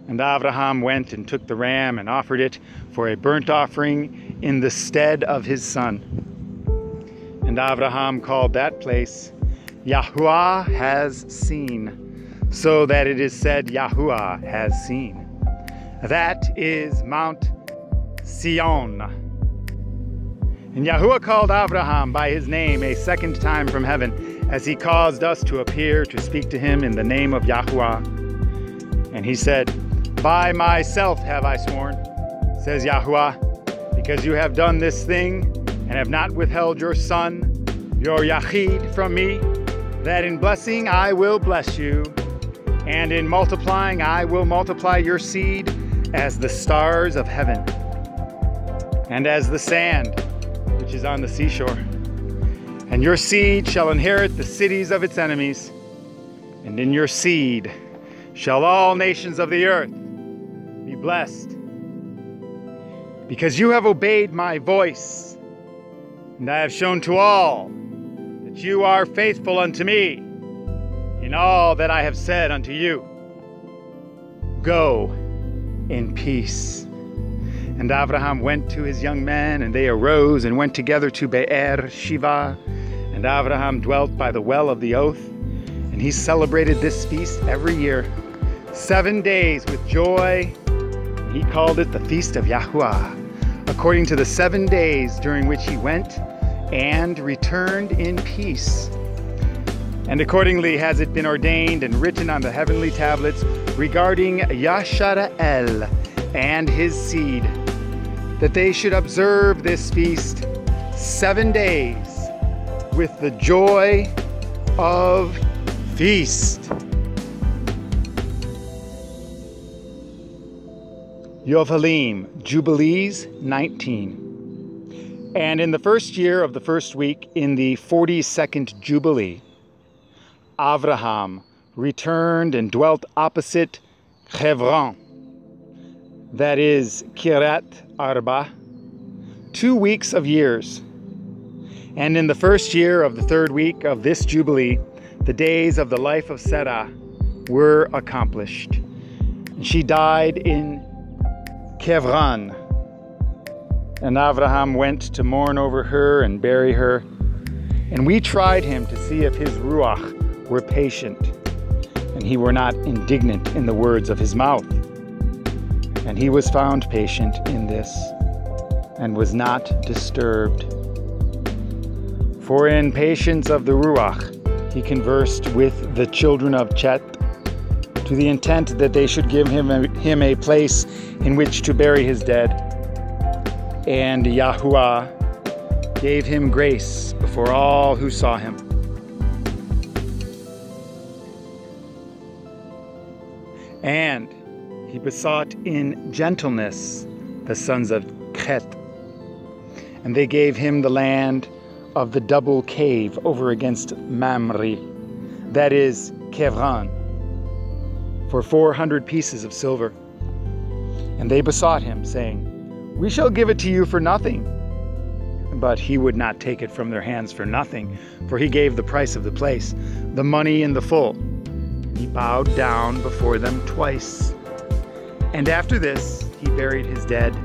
And Avraham went and took the ram and offered it for a burnt offering in the stead of his son. And Avraham called that place, Yahuwah has seen, so that it is said, Yahuwah has seen. That is Mount Sion. And Yahuwah called Avraham by his name a second time from heaven, as he caused us to appear to speak to him in the name of Yahuwah. And he said, by myself have I sworn, says Yahuwah, because you have done this thing, and have not withheld your son, your Yachid, from me, that in blessing I will bless you, and in multiplying I will multiply your seed as the stars of heaven, and as the sand which is on the seashore. And your seed shall inherit the cities of its enemies, and in your seed shall all nations of the earth be blessed. Because you have obeyed my voice, and I have shown to all that you are faithful unto me in all that I have said unto you. Go in peace. And Avraham went to his young men, and they arose and went together to Be'er Shiva. And Avraham dwelt by the well of the oath, and he celebrated this feast every year, 7 days with joy. And he called it the Feast of Yahuwah, according to the 7 days during which he went and returned in peace. And accordingly has it been ordained and written on the heavenly tablets regarding Yashara'el and his seed, that they should observe this feast 7 days with the joy of feast. Yovalim, Jubilees 19. And in the first year of the first week, in the 42nd Jubilee, Avraham returned and dwelt opposite Hebron, that is Kiryat Arba, 2 weeks of years. And in the first year of the third week of this Jubilee, the days of the life of Serah were accomplished. And she died in Kevran. And Avraham went to mourn over her and bury her. And we tried him to see if his ruach were patient, and he were not indignant in the words of his mouth. And he was found patient in this, and was not disturbed. For in patience of the ruach he conversed with the children of Chet, to the intent that they should give him a place in which to bury his dead. And Yahuwah gave him grace before all who saw him. And he besought in gentleness the sons of Chet, and they gave him the land of the double cave over against Mamre, that is Kevran, for 400 pieces of silver. And they besought him, saying, we shall give it to you for nothing. But he would not take it from their hands for nothing, for he gave the price of the place, the money in the full. He bowed down before them twice. And after this, he buried his dead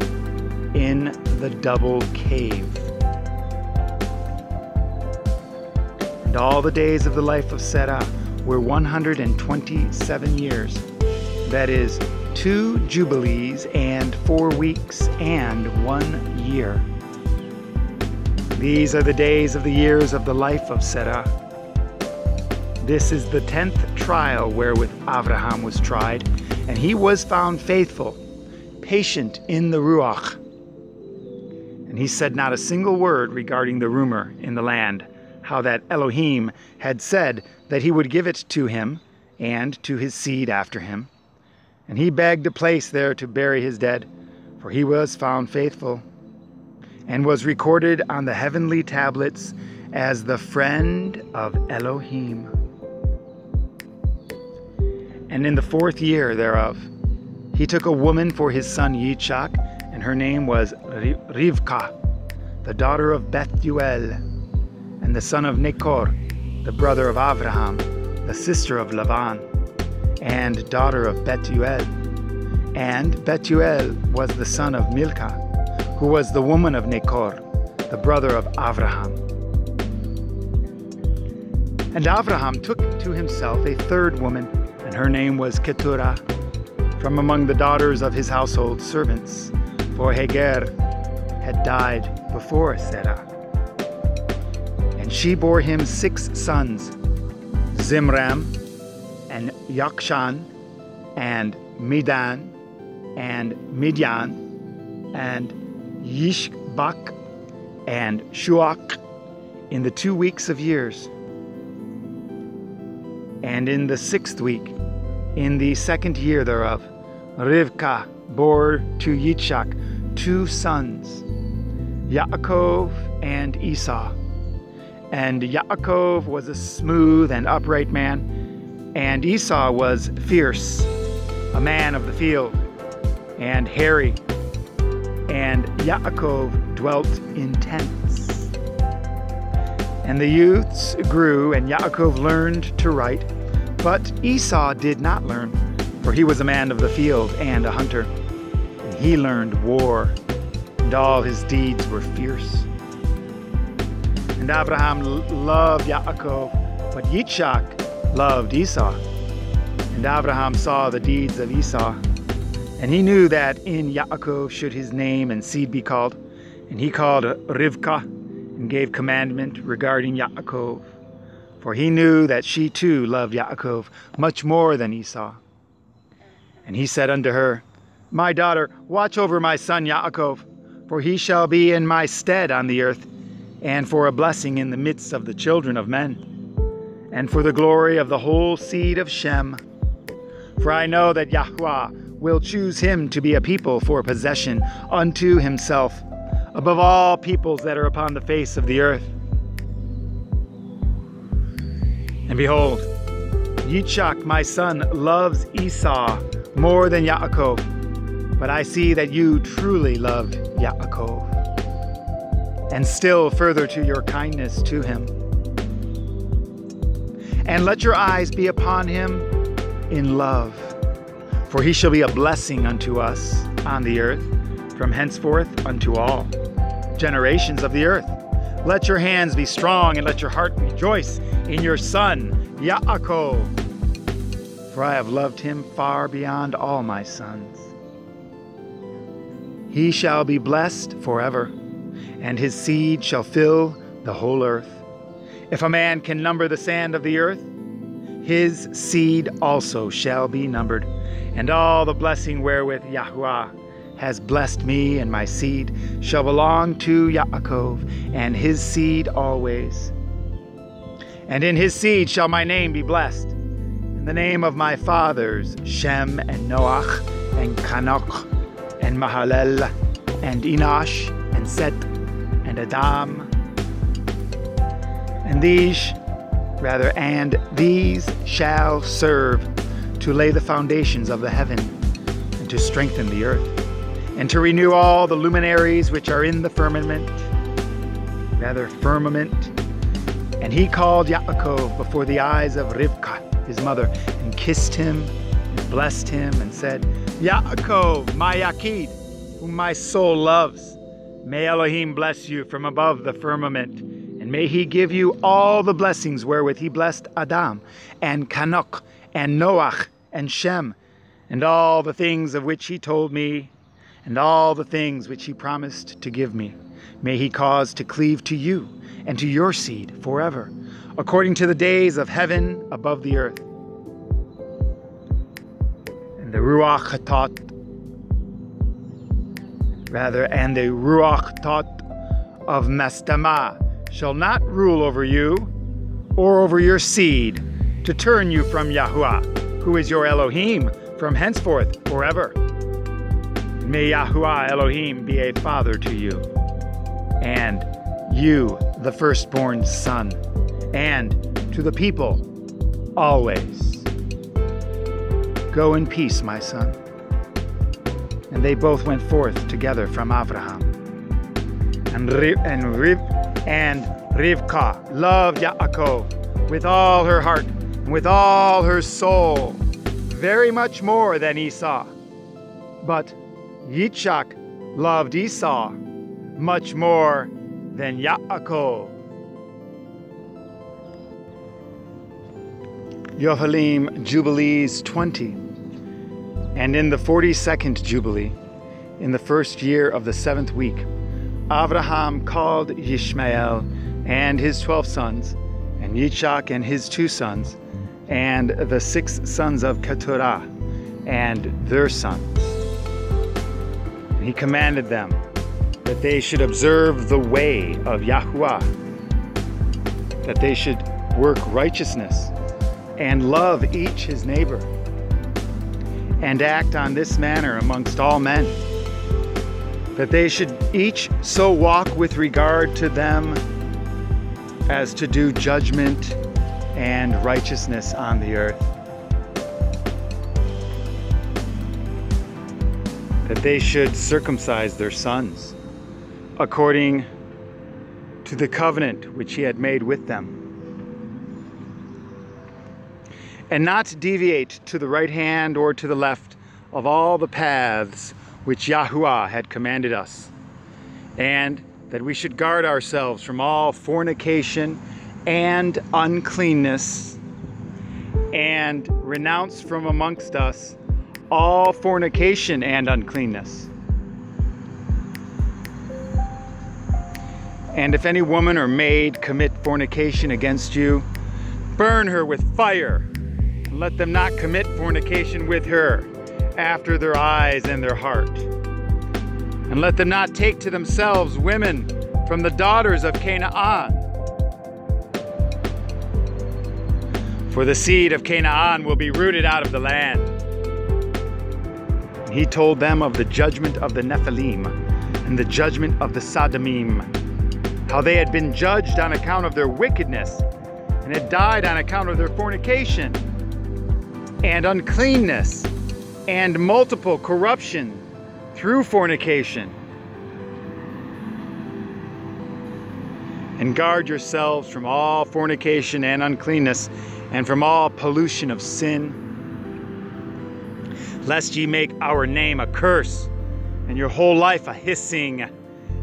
in the double cave. And all the days of the life of Serah were 127 years. That is, 2 jubilees and 4 weeks and 1 year. These are the days of the years of the life of Serah. This is the 10th trial wherewith Abraham was tried, and he was found faithful, patient in the Ruach. And he said not a single word regarding the rumor in the land, how that Elohim had said that he would give it to him and to his seed after him. And he begged a place there to bury his dead, for he was found faithful, and was recorded on the heavenly tablets as the friend of Elohim. And in the 4th year thereof, he took a woman for his son Yitzchak, and her name was Rivkah, the daughter of Bethuel, and the son of Nahor, the brother of Abraham, the sister of Laban, and daughter of Bethuel. And Bethuel was the son of Melka, who was the woman of Nahor, the brother of Abraham. And Abraham took to himself a 3rd woman, and her name was Keturah, from among the daughters of his household servants, for Hagar had died before Serah. And she bore him 6 sons, Zimram, and Yokshan, and Medan, and Midian, and Yishbak, and Shuach, in the 2 weeks of years. And in the 6th week, in the 2nd year thereof, Rivkah bore to Yitzchak 2 sons, Yaakov and Esau. And Yaakov was a smooth and upright man, and Esau was fierce, a man of the field, and hairy. And Yaakov dwelt in tents. And the youths grew, and Yaakov learned to write, but Esau did not learn, for he was a man of the field and a hunter. And he learned war, and all his deeds were fierce. And Abraham loved Yaakov, but Yitzchak loved Esau. And Abraham saw the deeds of Esau, and he knew that in Yaakov should his name and seed be called. And he called Rivkah, and gave commandment regarding Yaakov, for he knew that she too loved Yaakov much more than Esau. And he said unto her, My daughter, watch over my son Yaakov, for he shall be in my stead on the earth, and for a blessing in the midst of the children of men, and for the glory of the whole seed of Shem. For I know that Yahweh will choose him to be a people for possession unto himself, above all peoples that are upon the face of the earth. And behold, Yitzchak my son loves Esau more than Yaakov, but I see that you truly loved Yaakov, and still further to your kindness to him. And let your eyes be upon him in love, for he shall be a blessing unto us on the earth, from henceforth unto all generations of the earth. Let your hands be strong, and let your heart rejoice in your son Yaakov, for I have loved him far beyond all my sons. He shall be blessed forever, and his seed shall fill the whole earth. If a man can number the sand of the earth, his seed also shall be numbered. And all the blessing wherewith Yahweh has blessed me and my seed shall belong to Yaakov and his seed always. And in his seed shall my name be blessed, in the name of my fathers Shem and Noach and Kanok and Mahalel and Enosh and Set and Adam. And these shall serve to lay the foundations of the heaven, and to strengthen the earth, and to renew all the luminaries which are in the firmament. rather firmament. And he called Yaakov before the eyes of Rivkah, his mother, and kissed him, and blessed him, and said, Yaakov, my Yakid, whom my soul loves, may Elohim bless you from above the firmament, and may he give you all the blessings wherewith he blessed Adam, and Kanok, and Noach, and Shem, and all the things of which he told me, and all the things which he promised to give me. May he cause to cleave to you, and to your seed forever, according to the days of heaven above the earth. And the Ruach Tot of Mastema shall not rule over you, or over your seed, to turn you from Yahuwah, who is your Elohim, from henceforth forever. And may Yahuwah Elohim be a father to you, and you the firstborn son, and to the people always. Go in peace, my son. And they both went forth together from Abraham. And Rivkah loved Yaakov with all her heart and with all her soul, very much more than Esau. But Yitzchak loved Esau much more than Yaakov. Yohalim, Jubilees 20. And in the 42nd Jubilee, in the first year of the 7th week, Abraham called Yishmael and his 12 sons, and Yitzchak and his 2 sons, and the 6 sons of Keturah, and their sons. And he commanded them that they should observe the way of Yahuwah, that they should work righteousness, and love each his neighbor, and act on this manner amongst all men, that they should each so walk with regard to them as to do judgment and righteousness on the earth, that they should circumcise their sons according to the covenant which he had made with them, and not deviate to the right hand or to the left of all the paths which Yahuwah had commanded us, and that we should guard ourselves from all fornication and uncleanness, and renounce from amongst us all fornication and uncleanness. And if any woman or maid commit fornication against you, burn her with fire, and let them not commit fornication with her after their eyes and their heart. And let them not take to themselves women from the daughters of Canaan. For the seed of Canaan will be rooted out of the land. And he told them of the judgment of the Nephilim and the judgment of the Sodomim, how they had been judged on account of their wickedness and had died on account of their fornication and uncleanness and multiple corruption through fornication. And guard yourselves from all fornication and uncleanness, and from all pollution of sin, lest ye make our name a curse, and your whole life a hissing,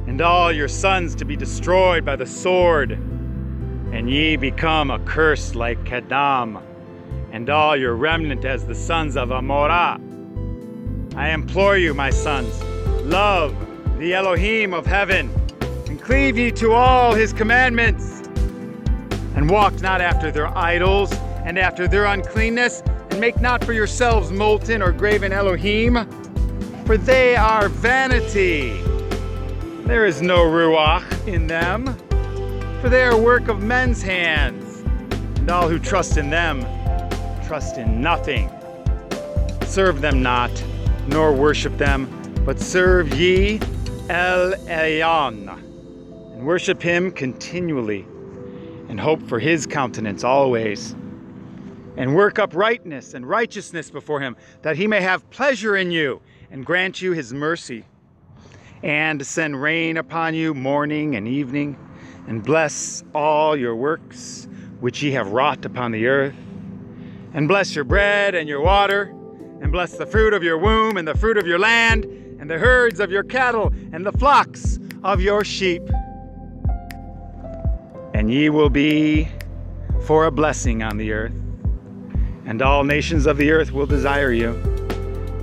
and all your sons to be destroyed by the sword, and ye become a curse like Kedam, and all your remnant as the sons of Amorah. I implore you, my sons, love the Elohim of heaven, and cleave ye to all his commandments, and walk not after their idols and after their uncleanness, and make not for yourselves molten or graven Elohim, for they are vanity. There is no ruach in them, for they are work of men's hands, and all who trust in them trust in nothing. Serve them not, nor worship them, but serve ye El Elyon, and worship him continually, and hope for his countenance always, and work uprightness and righteousness before him, that he may have pleasure in you, and grant you his mercy, and send rain upon you morning and evening, and bless all your works which ye have wrought upon the earth, and bless your bread and your water, and bless the fruit of your womb and the fruit of your land, and the herds of your cattle and the flocks of your sheep. And ye will be for a blessing on the earth, and all nations of the earth will desire you,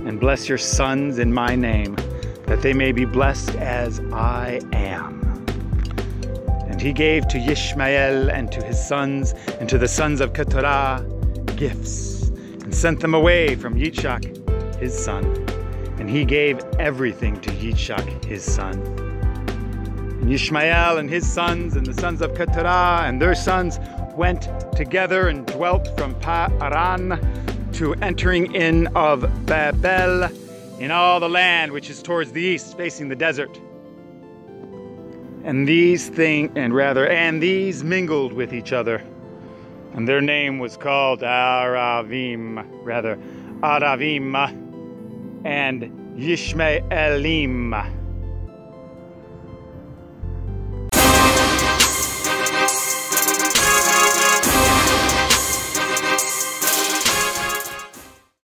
and bless your sons in my name, that they may be blessed as I am. And he gave to Ishmael and to his sons and to the sons of Terah gifts, and sent them away from Ijaska his son. And he gave everything to Ijaska his son. And Ishmael and his sons and the sons of Terah and their sons went together and dwelt from Paran to entering in of Babel in all the land which is towards the east, facing the desert. And these mingled with each other, and their name was called Aravim and Yishmaelim.